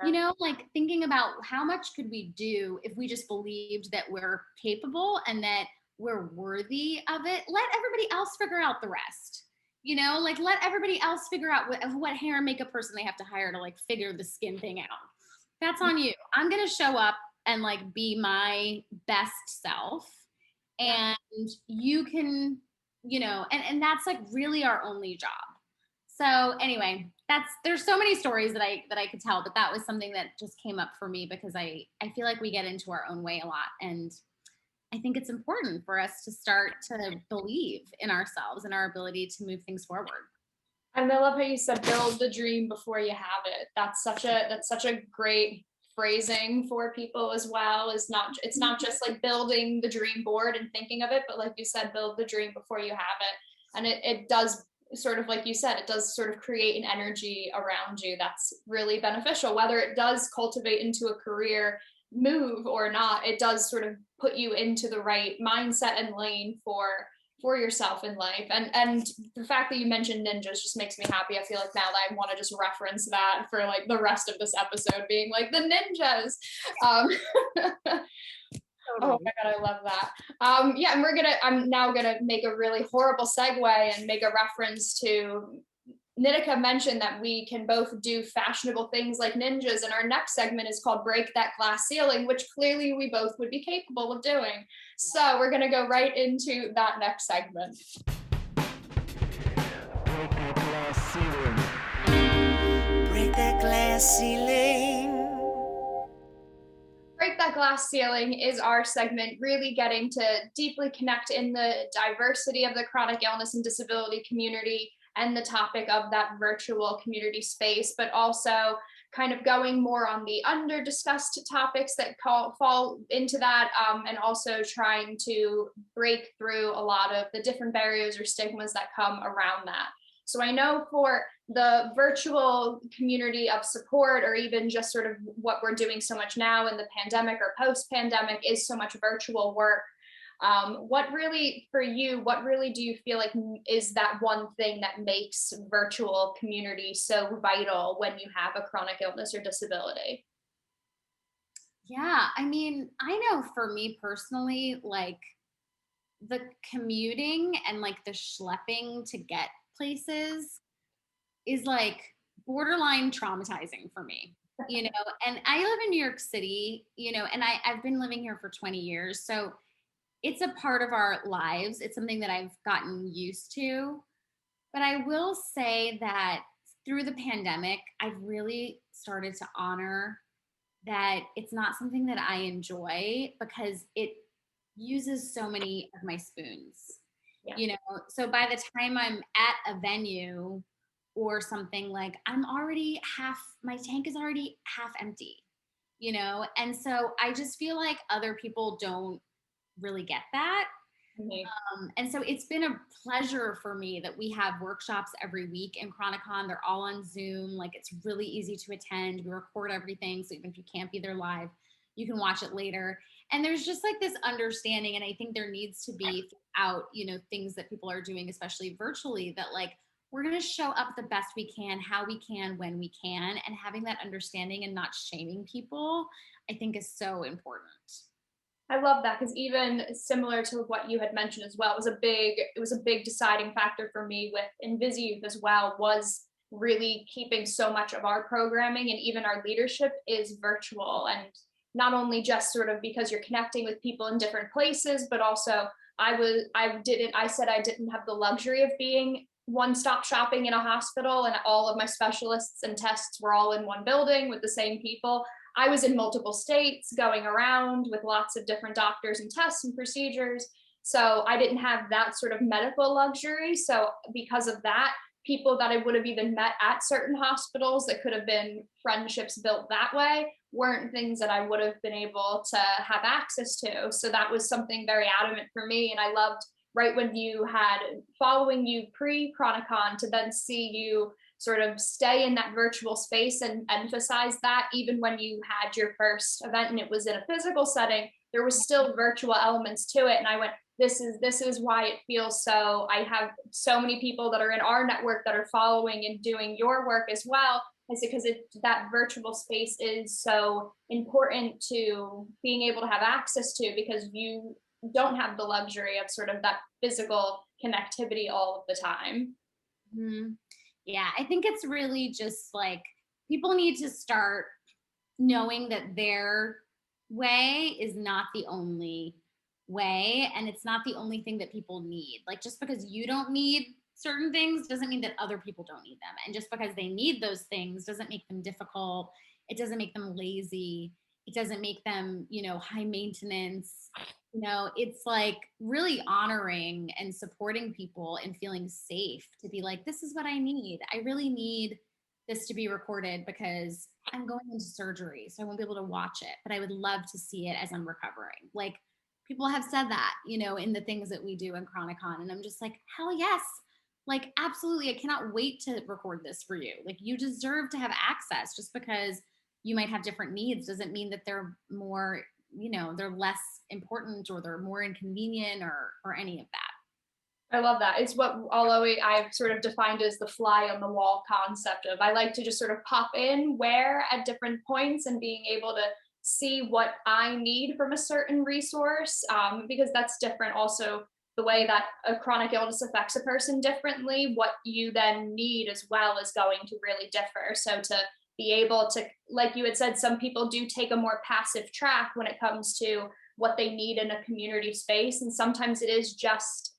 You know, like thinking about how much could we do if we just believed that we're capable and that we're worthy of it. Let everybody else figure out the rest. You know, like let everybody else figure out what hair and makeup person they have to hire to like figure the skin thing out. That's on you. I'm going to show up and like be my best self. And you can, you know, and that's like really our only job. So anyway, there's so many stories that I could tell, but that was something that just came up for me because I feel like we get into our own way a lot. And I think it's important for us to start to believe in ourselves and our ability to move things forward. And I love how you said build the dream before you have it. That's such a great phrasing for people as well. It's not just like building the dream board and thinking of it, but like you said, build the dream before you have it. And it does sort of, like you said, it does sort of create an energy around you that's really beneficial, whether it does cultivate into a career move or not. It does sort of put you into the right mindset and lane for yourself in life. And the fact that you mentioned ninjas just makes me happy. I feel like now that I want to just reference that for like the rest of this episode, being like the ninjas. Oh my God, I love that. Yeah, and I'm now gonna make a really horrible segue and make a reference to Nitika mentioned that we can both do fashionable things like ninjas, and our next segment is called Break That Glass Ceiling, which clearly we both would be capable of doing. So we're gonna go right into that next segment. Break that glass ceiling. Break that glass ceiling. Break That Glass Ceiling is our segment really getting to deeply connect in the diversity of the chronic illness and disability community and the topic of that virtual community space, but also kind of going more on the under-discussed topics that fall into that, and also trying to break through a lot of the different barriers or stigmas that come around that. So I know for the virtual community of support, or even just sort of what we're doing so much now in the pandemic or post-pandemic, is so much virtual work. What really do you feel like is that one thing that makes virtual community so vital when you have a chronic illness or disability? Yeah, I mean, I know for me personally, like the commuting and like the schlepping to get places is like borderline traumatizing for me, you know. And I live in New York City, you know, and I've been living here for 20 years. So it's a part of our lives. It's something that I've gotten used to. But I will say that through the pandemic, I've really started to honor that it's not something that I enjoy because it uses so many of my spoons. Yeah. You know, so by the time I'm at a venue or something, like my tank is already half empty, you know? And so I just feel like other people don't really get that. And so it's been a pleasure for me that we have workshops every week in ChroniCon. They're all on Zoom. Like it's really easy to attend. We record everything. So even if you can't be there live, you can watch it later. And there's just like this understanding. And I think there needs to be throughout, you know, things that people are doing, especially virtually, that like, we're going to show up the best we can, how we can, when we can, and having that understanding and not shaming people, I think is so important. I love that, because even similar to what you had mentioned as well, it was a big deciding factor for me with InvisiYouth as well, was really keeping so much of our programming and even our leadership is virtual. And not only just sort of because you're connecting with people in different places, but also I said I didn't have the luxury of being one-stop shopping in a hospital and all of my specialists and tests were all in one building with the same people. I was in multiple states going around with lots of different doctors and tests and procedures. So I didn't have that sort of medical luxury. So because of that, people that I would have even met at certain hospitals that could have been friendships built that way weren't things that I would have been able to have access to. So that was something very adamant for me. And I loved right when you had following you pre-ChroniCon to then see you sort of stay in that virtual space and emphasize that even when you had your first event and it was in a physical setting, there was still virtual elements to it. And I went, this is why it feels so. I have so many people that are in our network that are following and doing your work as well. Is because that virtual space is so important to being able to have access to, because you don't have the luxury of sort of that physical connectivity all of the time. Mm-hmm. Yeah, I think it's really just like people need to start knowing that their way is not the only way, and it's not the only thing that people need. Like, just because you don't need certain things doesn't mean that other people don't need them. And just because they need those things doesn't make them difficult. It doesn't make them lazy. It doesn't make them, high maintenance. It's like really honoring and supporting people and feeling safe to be like, this is what I need. I really need this to be recorded because I'm going into surgery, so I won't be able to watch it, but I would love to see it as I'm recovering. Like, people have said that, in the things that we do in ChroniCon. And I'm just like, hell yes. Like, absolutely. I cannot wait to record this for you. Like, you deserve to have access. Just because you might have different needs doesn't mean that they're more, they're less important or they're more inconvenient or any of that. I love that. It's what I've sort of defined as the fly on the wall concept of, I like to just sort of pop in where at different points and being able to see what I need from a certain resource, because that's different also the way that a chronic illness affects a person differently. What you then need as well is going to really differ. So to be able to, like you had said, some people do take a more passive track when it comes to what they need in a community space. And sometimes it is just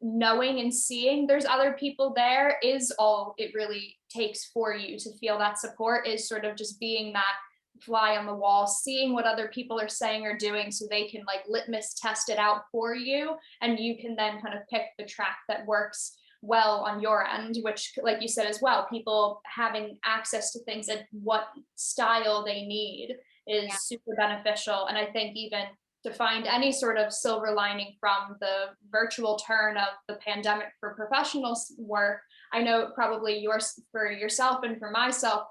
knowing and seeing there's other people there is all it really takes for you to feel that support, is sort of just being that fly on the wall, seeing what other people are saying or doing so they can like litmus test it out for you. And you can then kind of pick the track that works well on your end, which, like you said as well, people having access to things at what style they need is super beneficial. And I think even to find any sort of silver lining from the virtual turn of the pandemic for professional work, I know probably for yourself and for myself,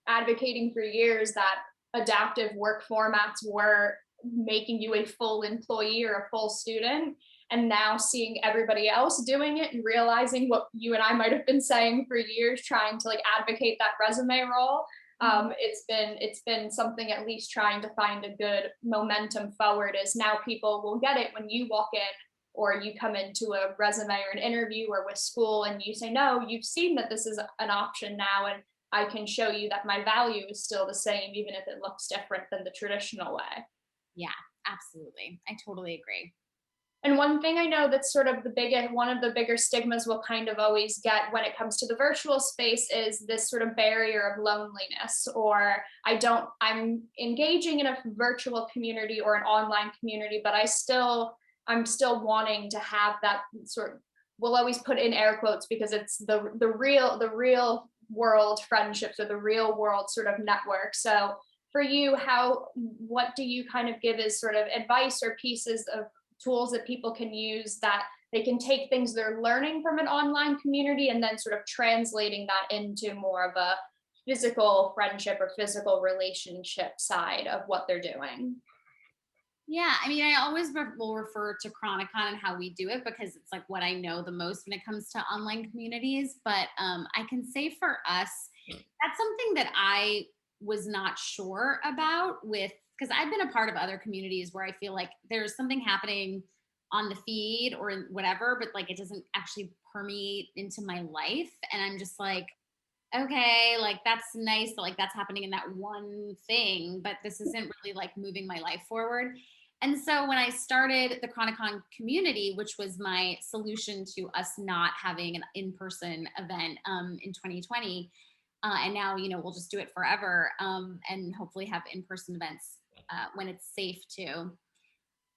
advocating for years that adaptive work formats were making you a full employee or a full student. And now seeing everybody else doing it and realizing what you and I might have been saying for years, trying to like advocate that resume role. It's been something, at least trying to find a good momentum forward, is now people will get it when you walk in or you come into a resume or an interview or with school and you say, no, you've seen that this is an option now, and I can show you that my value is still the same, even if it looks different than the traditional way. Yeah, absolutely. I totally agree. And one thing I know that's sort of one of the bigger stigmas we'll kind of always get when it comes to the virtual space is this sort of barrier of loneliness, or I'm engaging in a virtual community or an online community, but I'm still wanting to have that sort of, we'll always put in air quotes because it's the real world friendships or the real world sort of network. So for you, what do you kind of give as sort of advice or pieces of tools that people can use that they can take things they're learning from an online community and then sort of translating that into more of a physical friendship or physical relationship side of what they're doing? Yeah, I mean, I always will refer to ChroniCon and how we do it because it's like what I know the most when it comes to online communities. But I can say for us, that's something that I was not sure about with because I've been a part of other communities where I feel like there's something happening on the feed or whatever, but like it doesn't actually permeate into my life. And I'm just like, okay, like that's nice that like that's happening in that one thing, but this isn't really like moving my life forward. And so when I started the ChroniCon community, which was my solution to us not having an in-person event in 2020, and now, we'll just do it forever and hopefully have in-person events when it's safe to.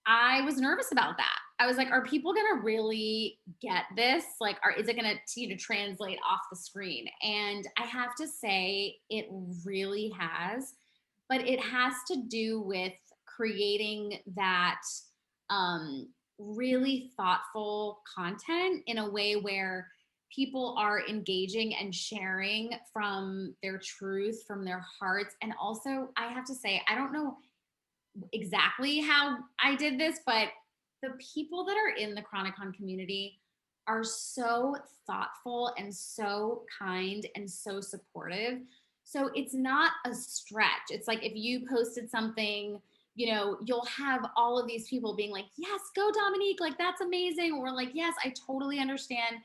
I was nervous about that. I was like, are people going to really get this? Like, is it going to translate off the screen? And I have to say it really has, but it has to do with creating that really thoughtful content in a way where people are engaging and sharing from their truth, from their hearts. And also, I have to say, I don't know exactly how I did this, but the people that are in the ChroniCon community are so thoughtful and so kind and so supportive. So it's not a stretch. It's like if you posted something, you'll have all of these people being like, yes, go Dominique, like that's amazing. Or like, yes, I totally understand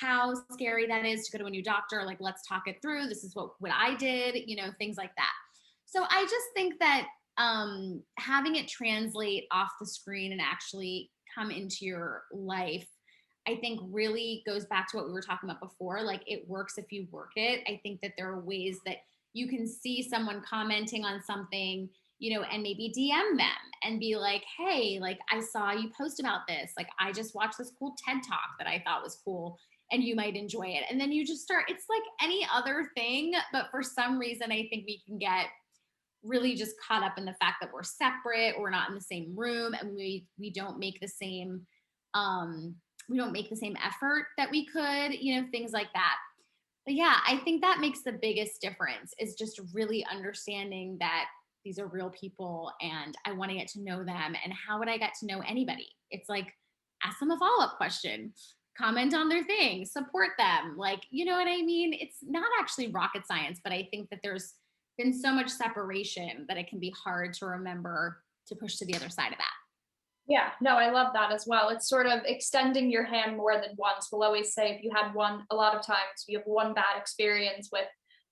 how scary that is to go to a new doctor. Like, let's talk it through. This is what I did, things like that. So I just think that having it translate off the screen and actually come into your life, I think really goes back to what we were talking about before. Like, it works if you work it. I think that there are ways that you can see someone commenting on something, and maybe DM them and be like, hey, like I saw you post about this. Like, I just watched this cool TED Talk that I thought was cool and you might enjoy it. And then you just start, it's like any other thing, but for some reason, I think we can get really just caught up in the fact that we're separate, we're not in the same room, and we don't make the same effort that we could, things like that. But yeah, I think that makes the biggest difference, is just really understanding that these are real people and I want to get to know them. And how would I get to know anybody? It's like, ask them a follow-up question, comment on their thing, support them. Like, you know what I mean? It's not actually rocket science, but I think that there's been so much separation that it can be hard to remember to push to the other side of that. Yeah, no, I love that as well. It's sort of extending your hand more than once. We'll always say if you had a lot of times you have one bad experience with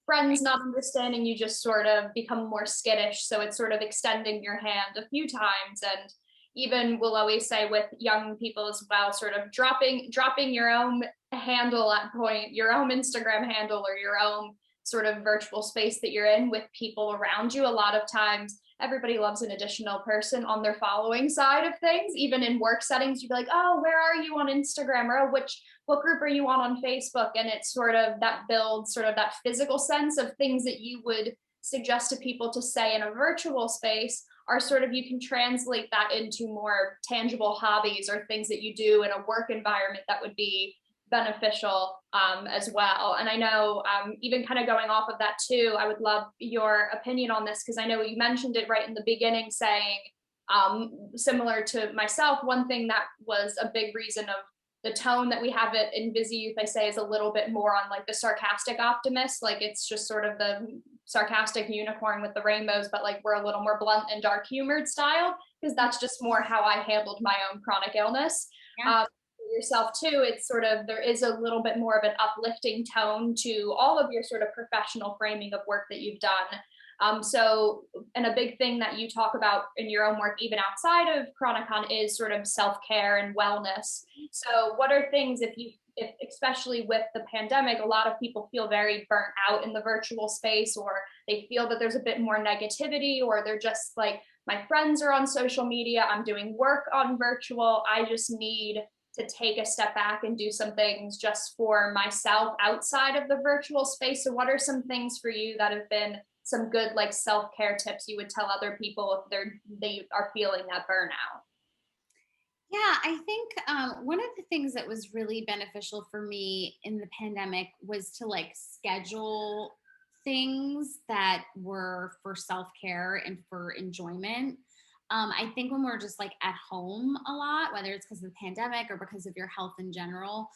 friends not understanding, you just sort of become more skittish. So it's sort of extending your hand a few times. And even we'll always say with young people as well, sort of dropping your own handle at point, your own Instagram handle or your own sort of virtual space that you're in with people around you. A lot of times everybody loves an additional person on their following side of things. Even in work settings, you'd be like, oh, where are you on Instagram? Or what group are you on Facebook? And it's sort of that builds sort of that physical sense of things that you would suggest to people to say in a virtual space are sort of, you can translate that into more tangible hobbies or things that you do in a work environment that would be beneficial as well. And I know even kind of going off of that too, I would love your opinion on this, because I know you mentioned it right in the beginning, saying similar to myself, one thing that was a big reason of the tone that we have at InvisiYouth, I say, is a little bit more on like the sarcastic optimist. Like, it's just sort of the sarcastic unicorn with the rainbows, but like we're a little more blunt and dark humored style, because that's just more how I handled my own chronic illness. Yeah. Yourself too, it's sort of, there is a little bit more of an uplifting tone to all of your sort of professional framing of work that you've done. So, and a big thing that you talk about in your own work, even outside of ChroniCon, is sort of self-care and wellness. So what are things, if especially with the pandemic, a lot of people feel very burnt out in the virtual space, or they feel that there's a bit more negativity, or they're just like, my friends are on social media, I'm doing work on virtual, I just need to take a step back and do some things just for myself outside of the virtual space. So what are some things for you that have been some good like self-care tips you would tell other people if they are feeling that burnout? Yeah, I think one of the things that was really beneficial for me in the pandemic was to like schedule things that were for self-care and for enjoyment. I think when we're just like at home a lot, whether it's because of the pandemic or because of your health in general,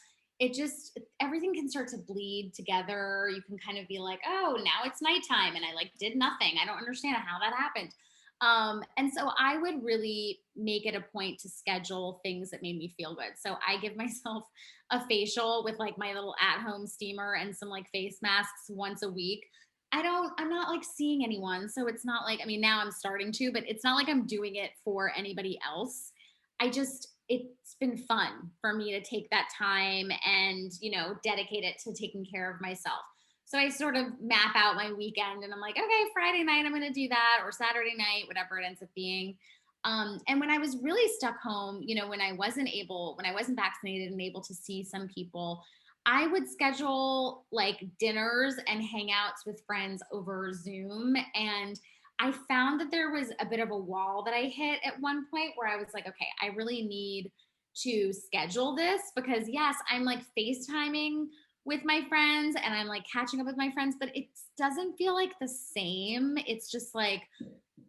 everything can start to bleed together. You can kind of be like, oh, now it's nighttime and I like did nothing. I don't understand how that happened. And so I would really make it a point to schedule things that made me feel good. So I give myself a facial with like my little at-home steamer and some like face masks once a week. I'm not like seeing anyone. So it's not like, I mean, now I'm starting to, but it's not like I'm doing it for anybody else. It's been fun for me to take that time and, dedicate it to taking care of myself. So I sort of map out my weekend and I'm like, okay, Friday night, I'm going to do that, or Saturday night, whatever it ends up being. And when I was really stuck home, when I wasn't vaccinated and able to see some people, I would schedule like dinners and hangouts with friends over Zoom. And I found that there was a bit of a wall that I hit at one point where I was like, okay, I really need to schedule this, because yes, I'm like FaceTiming with my friends and I'm like catching up with my friends, but it doesn't feel like the same. It's just like,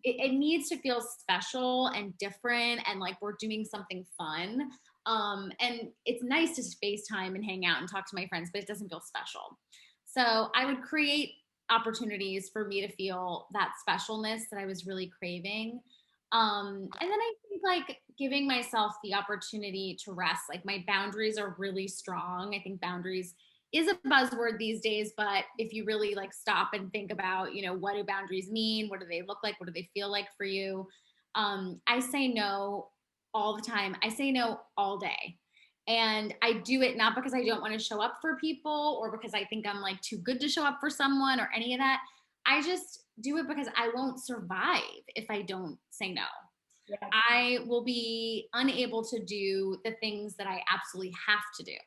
it needs to feel special and different, and like we're doing something fun. And it's nice to FaceTime and hang out and talk to my friends, but it doesn't feel special. So I would create opportunities for me to feel that specialness that I was really craving. And then I think like giving myself the opportunity to rest, like my boundaries are really strong. I think boundaries is a buzzword these days, but if you really like stop and think about, what do boundaries mean? What do they look like? What do they feel like for you? I say no all the time. I say no all day. And I do it not because I don't want to show up for people or because I think I'm like too good to show up for someone or any of that. I just do it because I won't survive if I don't say no. Yeah. I will be unable to do the things that I absolutely have to do.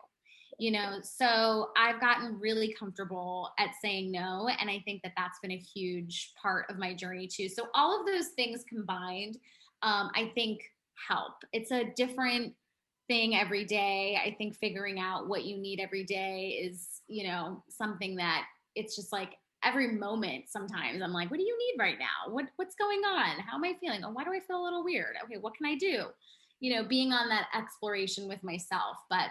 So I've gotten really comfortable at saying no. And I think that that's been a huge part of my journey too. So all of those things combined, I think help. It's a different thing every day. I think figuring out what you need every day is, something that it's just like every moment. Sometimes I'm like, what do you need right now? What's going on? How am I feeling? Oh, why do I feel a little weird? Okay, what can I do? Being on that exploration with myself. But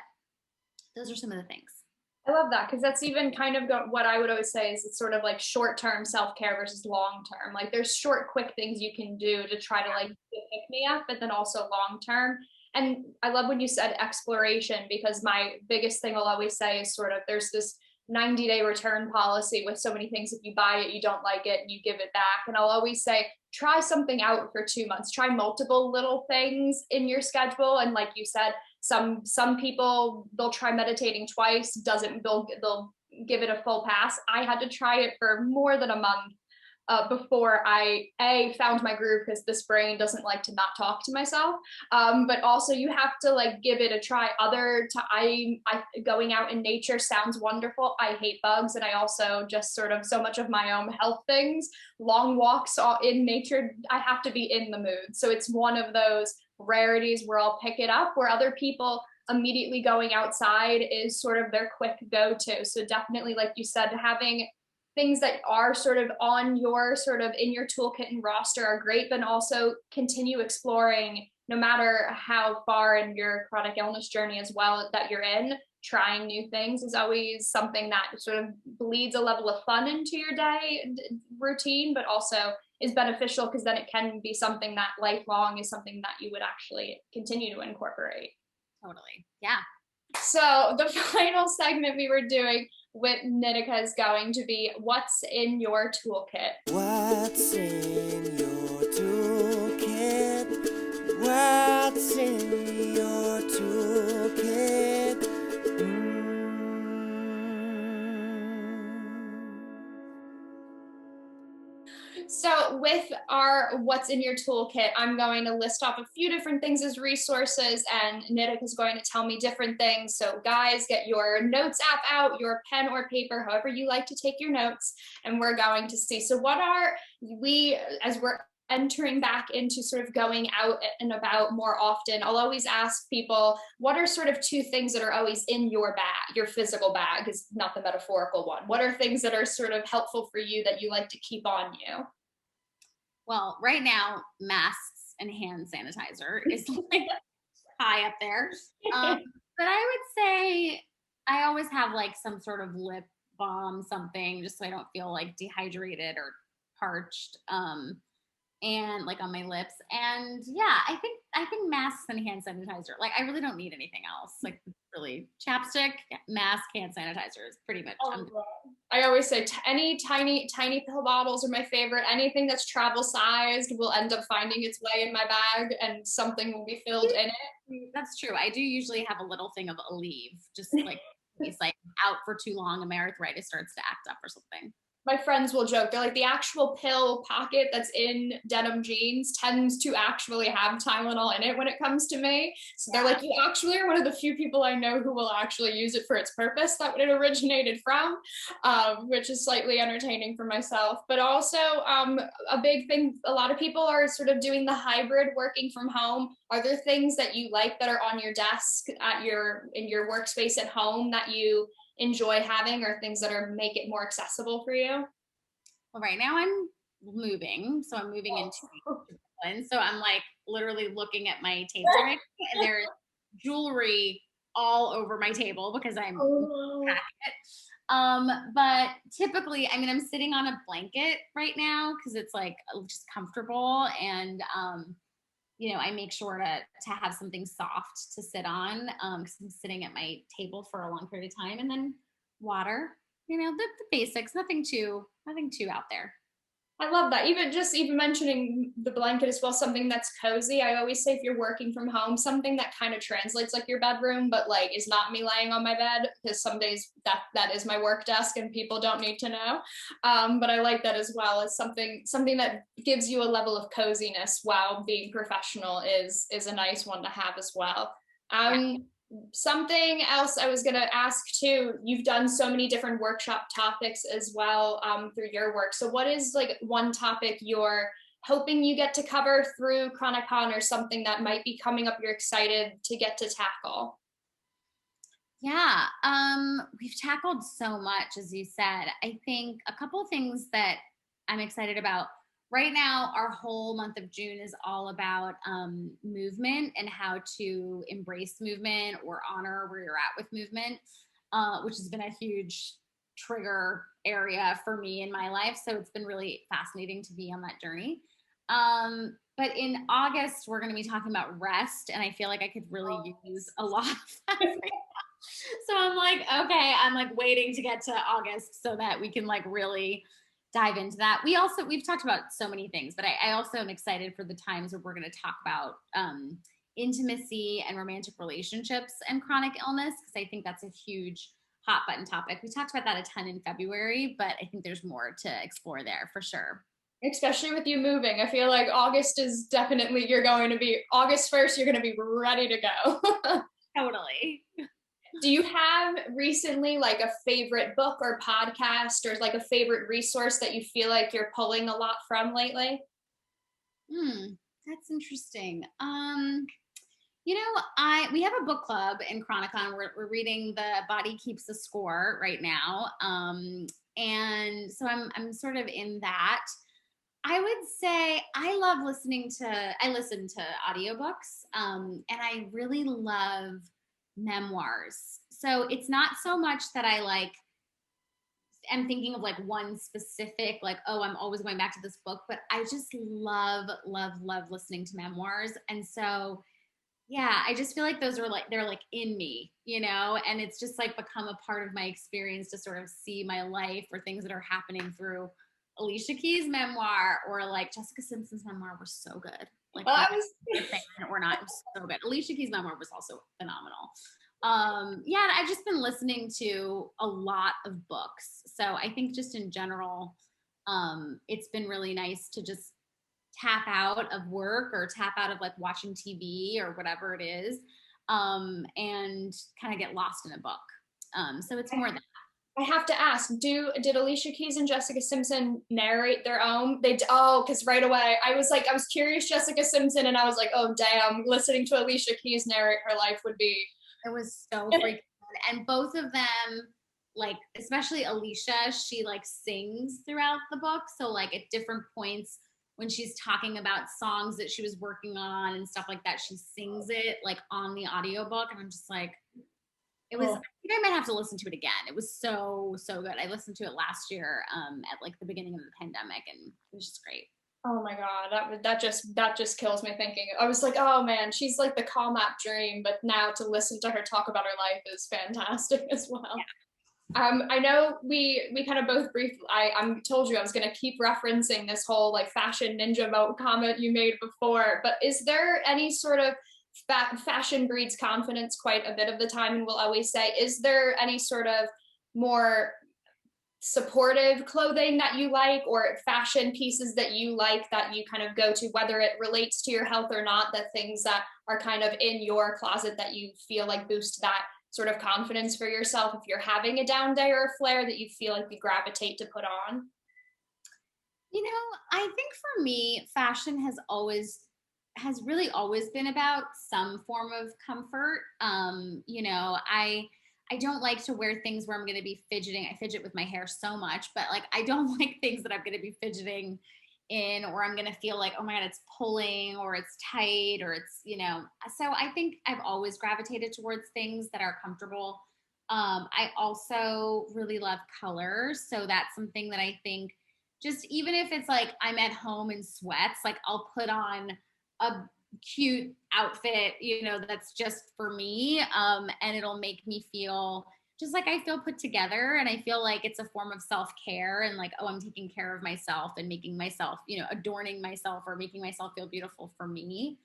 those are some of the things. I love that, because that's even kind of what I would always say is it's sort of like short-term self-care versus long-term. Like there's short, quick things you can do to try to like pick me up, but then also long-term. And I love when you said exploration, because my biggest thing I'll always say is sort of there's this 90-day return policy with so many things. If you buy it, you don't like it, and you give it back. And I'll always say, try something out for 2 months, try multiple little things in your schedule. And like you said, some people, they'll try meditating twice, they'll give it a full pass. I had to try it for more than a month before I found my groove, because this brain doesn't like to not talk to myself. But also you have to like give it a try. I going out in nature sounds wonderful. I hate bugs, and I also just sort of so much of my own health things. Long walks in nature, I have to be in the mood. So it's one of those rarities where I'll pick it up, where other people immediately going outside is sort of their quick go-to. So definitely, like you said, having things that are sort of on your sort of in your toolkit and roster are great, but also continue exploring no matter how far in your chronic illness journey as well that you're in. Trying new things is always something that sort of bleeds a level of fun into your day routine, but also is beneficial, because then it can be something that lifelong is something that you would actually continue to incorporate. Totally. Yeah. So the final segment we were doing with Nitika is going to be what's in your toolkit. What's in your toolkit? What's in your toolkit? So with our what's in your toolkit, I'm going to list off a few different things as resources, and Nitika is going to tell me different things. So guys, get your notes app out, your pen or paper, however you like to take your notes, and we're going to see. So what are we, as we're entering back into sort of going out and about more often, I'll always ask people, what are sort of 2 things that are always in your bag, your physical bag is not the metaphorical one. What are things that are sort of helpful for you that you like to keep on you? Well, right now, masks and hand sanitizer is like high up there. But I would say I always have like some sort of lip balm, something, just so I don't feel like dehydrated or parched. and like on my lips. And yeah, I think masks and hand sanitizer. Like I really don't need anything else. Like really chapstick, mask, hand sanitizer is pretty much. I always say any tiny pill bottles are my favorite. Anything that's travel sized will end up finding its way in my bag, and something will be filled in it. That's true. I do usually have a little thing of Aleve, just like it's like out for too long and my arthritis starts to act up or something. My friends will joke, they're like, the actual pill pocket that's in denim jeans tends to actually have Tylenol in it when it comes to me. So they're like, you actually are one of the few people I know who will actually use it for its purpose that it originated from, which is slightly entertaining for myself. But also a big thing, a lot of people are sort of doing the hybrid working from home. Are there things that you like that are on your desk in your workspace at home that you enjoy having, or things that make it more accessible for you? Well, right now I'm moving, so I'm moving into Brooklyn. So I'm like literally looking at my table right now, and there's jewelry all over my table because I'm packing it. But typically, I mean, I'm sitting on a blanket right now because it's like just comfortable, and you know, I make sure to have something soft to sit on because I'm sitting at my table for a long period of time. And then water, you know, the basics, nothing too out there. I love that. Even mentioning the blanket as well, something that's cozy. I always say if you're working from home, something that kind of translates like your bedroom, but like is not me laying on my bed, because some days that is my work desk and people don't need to know. But I like that as well. As something that gives you a level of coziness while being professional is a nice one to have as well. Something else I was going to ask too, you've done so many different workshop topics as well through your work. So what is like one topic you're hoping you get to cover through ChroniCon, or something that might be coming up you're excited to get to tackle? Yeah, we've tackled so much, as you said. I think a couple of things that I'm excited about. Right now, our whole month of June is all about movement and how to embrace movement or honor where you're at with movement, which has been a huge trigger area for me in my life. So it's been really fascinating to be on that journey. But in August, we're going to be talking about rest, and I feel like I could really use a lot of that right now. So I'm like, okay, I'm like waiting to get to August so that we can like really dive into that. We've talked about so many things, but I also am excited for the times where we're going to talk about intimacy and romantic relationships and chronic illness, because I think that's a huge hot button topic. We talked about that a ton in February, but I think there's more to explore there for sure. Especially with you moving, I feel like August is definitely, August 1st, you're going to be ready to go. Totally. Do you have recently like a favorite book or podcast, or like a favorite resource that you feel like you're pulling a lot from lately? That's interesting. You know, we have a book club in ChroniCon. We're reading The Body Keeps the Score right now. And so I'm sort of in that. I would say I listen to audiobooks, and I really love memoirs. So it's not so much that I'm thinking of like one specific, like, oh, I'm always going back to this book, but I just love listening to memoirs. And so, yeah, I just feel like those are like, they're like in me, you know, and it's just like become a part of my experience to sort of see my life or things that are happening through Alicia Keys' memoir, or like Jessica Simpson's memoir were so good. Like, or not, it was so good. Alicia Keys' memoir was also phenomenal. Yeah, I've just been listening to a lot of books. So I think just in general, it's been really nice to just tap out of work or tap out of like watching TV or whatever it is, and kind of get lost in a book. So it's more that. I have to ask, did Alicia Keys and Jessica Simpson narrate their own? Because right away I was curious, Jessica Simpson, and I was like, oh damn, listening to Alicia Keys narrate her life would be. It was so freaking good. And both of them, like especially Alicia, she like sings throughout the book. So like at different points when she's talking about songs that she was working on and stuff like that, she sings it like on the audiobook, and I'm just like. It was, I think I might have to listen to it again. It was so good. I listened to it last year at like the beginning of the pandemic, and it was just great. Oh my God, that just kills me thinking. I was like, oh man, she's like the calm app dream, but now to listen to her talk about her life is fantastic as well. I know we kind of both briefly, I told you I was going to keep referencing this whole like fashion ninja comment you made before, but is there any sort of fashion breeds confidence quite a bit of the time? And we'll always say, is there any sort of more supportive clothing that you like, or fashion pieces that you like that you kind of go to, whether it relates to your health or not, that things that are kind of in your closet that you feel like boost that sort of confidence for yourself if you're having a down day or a flare, that you feel like you gravitate to put on? You know, I think for me, fashion has really always been about some form of comfort. You know, I don't like to wear things where I'm going to be fidgeting. I fidget with my hair so much, but like I don't like things that I'm going to be fidgeting in, or I'm going to feel like, oh my God, it's pulling or it's tight or it's, you know. So I think I've always gravitated towards things that are comfortable. I also really love color. So that's something that I think, just even if it's like I'm at home in sweats, like I'll put on a cute outfit, you know, that's just for me. And it'll make me feel just like I feel put together, and I feel like it's a form of self-care, and like, oh, I'm taking care of myself and making myself, you know, adorning myself or making myself feel beautiful for me.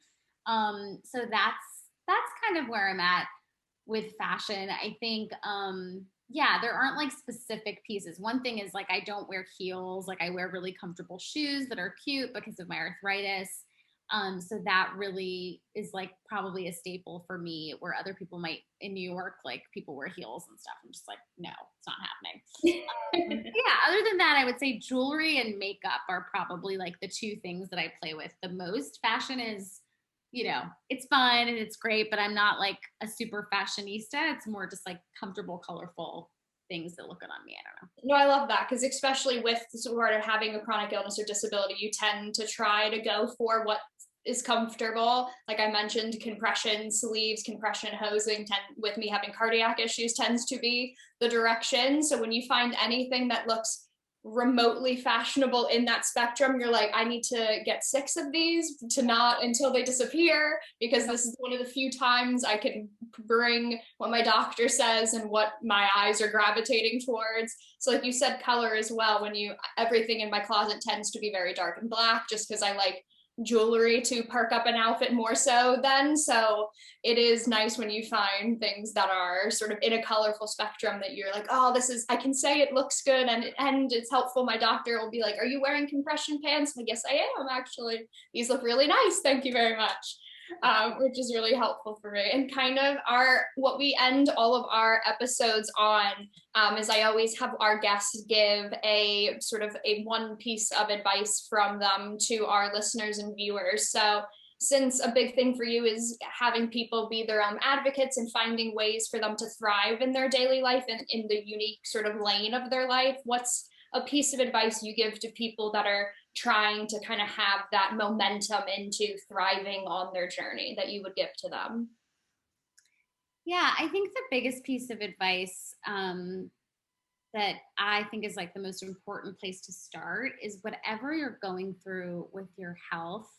So that's kind of where I'm at with fashion. I think yeah, there aren't like specific pieces. One thing is like I don't wear heels. Like I wear really comfortable shoes that are cute because of my arthritis. So that really is like probably a staple for me, where other people might in New York, like people wear heels and stuff. I'm just like, no, it's not happening. Yeah, other than that, I would say jewelry and makeup are probably like the two things that I play with the most. Fashion is, you know, it's fun and it's great, but I'm not like a super fashionista. It's more just like comfortable, colorful things that look good on me. I don't know. No, I love that, because especially with sort of having a chronic illness or disability, you tend to try to go for what is comfortable. Like I mentioned, compression sleeves, compression hosing, with me having cardiac issues, tends to be the direction. So when you find anything that looks remotely fashionable in that spectrum, you're like, I need to get 6 of these to not until they disappear, because this is one of the few times I can bring what my doctor says and what my eyes are gravitating towards. So like you said, color as well. Everything in my closet tends to be very dark and black, just because I like jewelry to perk up an outfit more so then. So it is nice when you find things that are sort of in a colorful spectrum that you're like, oh, I can say it looks good and it's helpful. My doctor will be like, are you wearing compression pants? I'm like, yes, I am actually. These look really nice. Thank you very much. Which is really helpful for me. And kind of what we end all of our episodes on is I always have our guests give a sort of a one piece of advice from them to our listeners and viewers. So since a big thing for you is having people be their own advocates and finding ways for them to thrive in their daily life and in the unique sort of lane of their life, what's a piece of advice you give to people that are trying to kind of have that momentum into thriving on their journey that you would give to them? Yeah, I think the biggest piece of advice that I think is like the most important place to start is whatever you're going through with your health,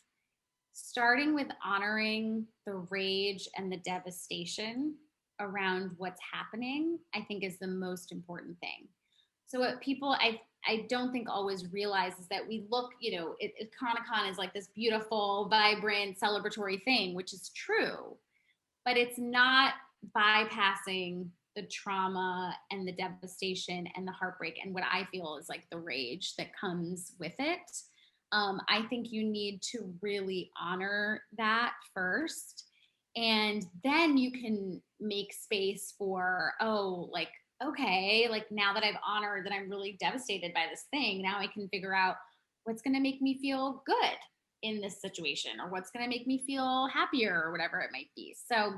starting with honoring the rage and the devastation around what's happening, I think is the most important thing. So what people I don't think always realize is that we look, you know, ChroniCon is like this beautiful, vibrant, celebratory thing, which is true, but it's not bypassing the trauma and the devastation and the heartbreak and what I feel is like the rage that comes with it. I think you need to really honor that first, and then you can make space for, oh, like, okay, like now that I've honored that I'm really devastated by this thing, now I can figure out what's going to make me feel good in this situation, or what's going to make me feel happier, or whatever it might be. So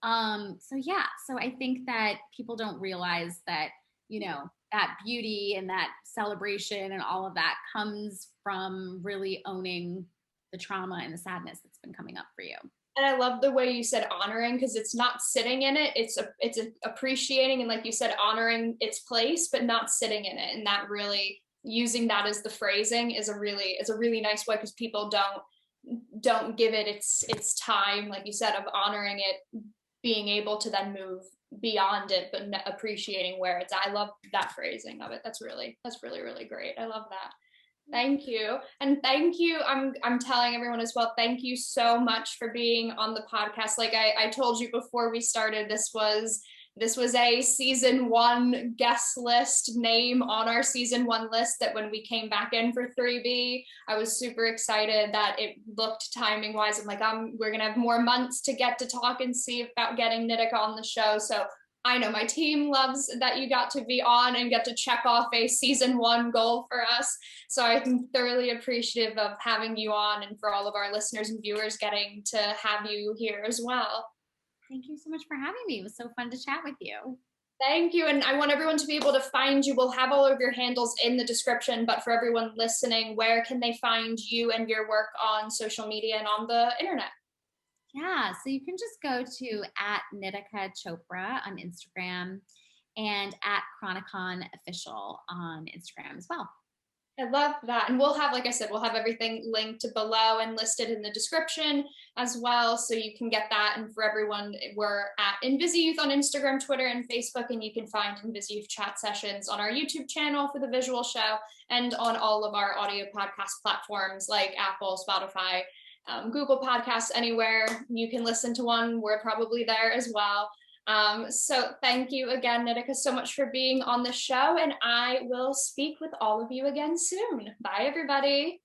I think that people don't realize that, you know, that beauty and that celebration and all of that comes from really owning the trauma and the sadness that's been coming up for you. And I love the way you said honoring, because it's not sitting in it, it's appreciating, and like you said, honoring its place but not sitting in it. And that really using that as the phrasing is a really nice way, because people don't give it its time, like you said, of honoring it, being able to then move beyond it, but appreciating where it's at. I love that phrasing of it. That's really great. I love that. Thank you. And thank you. I'm telling everyone as well, thank you so much for being on the podcast. Like I told you before we started, this was a season 1 guest list name on our season 1 list, that when we came back in for 3B, I was super excited that it looked timing wise. I'm like, we're going to have more months to get to talk and see about getting Nitika on the show. So I know my team loves that you got to be on and get to check off a season 1 goal for us. So I'm thoroughly appreciative of having you on, and for all of our listeners and viewers getting to have you here as well. Thank you so much for having me. It was so fun to chat with you. Thank you. And I want everyone to be able to find you. We'll have all of your handles in the description, but for everyone listening, where can they find you and your work on social media and on the internet? Yeah, so you can just go to @Nitika Chopra on Instagram and @ChroniCon Official on Instagram as well. I love that. And we'll have, like I said, we'll have everything linked below and listed in the description as well, so you can get that. And for everyone, we're at InvisiYouth on Instagram, Twitter, and Facebook, and you can find InvisiYouth Chat Sessions on our YouTube channel for the visual show, and on all of our audio podcast platforms like Apple, Spotify, Google Podcasts, anywhere you can listen to one, we're probably there as well. So thank you again, Nitika, so much for being on the show, and I will speak with all of you again soon. Bye, everybody.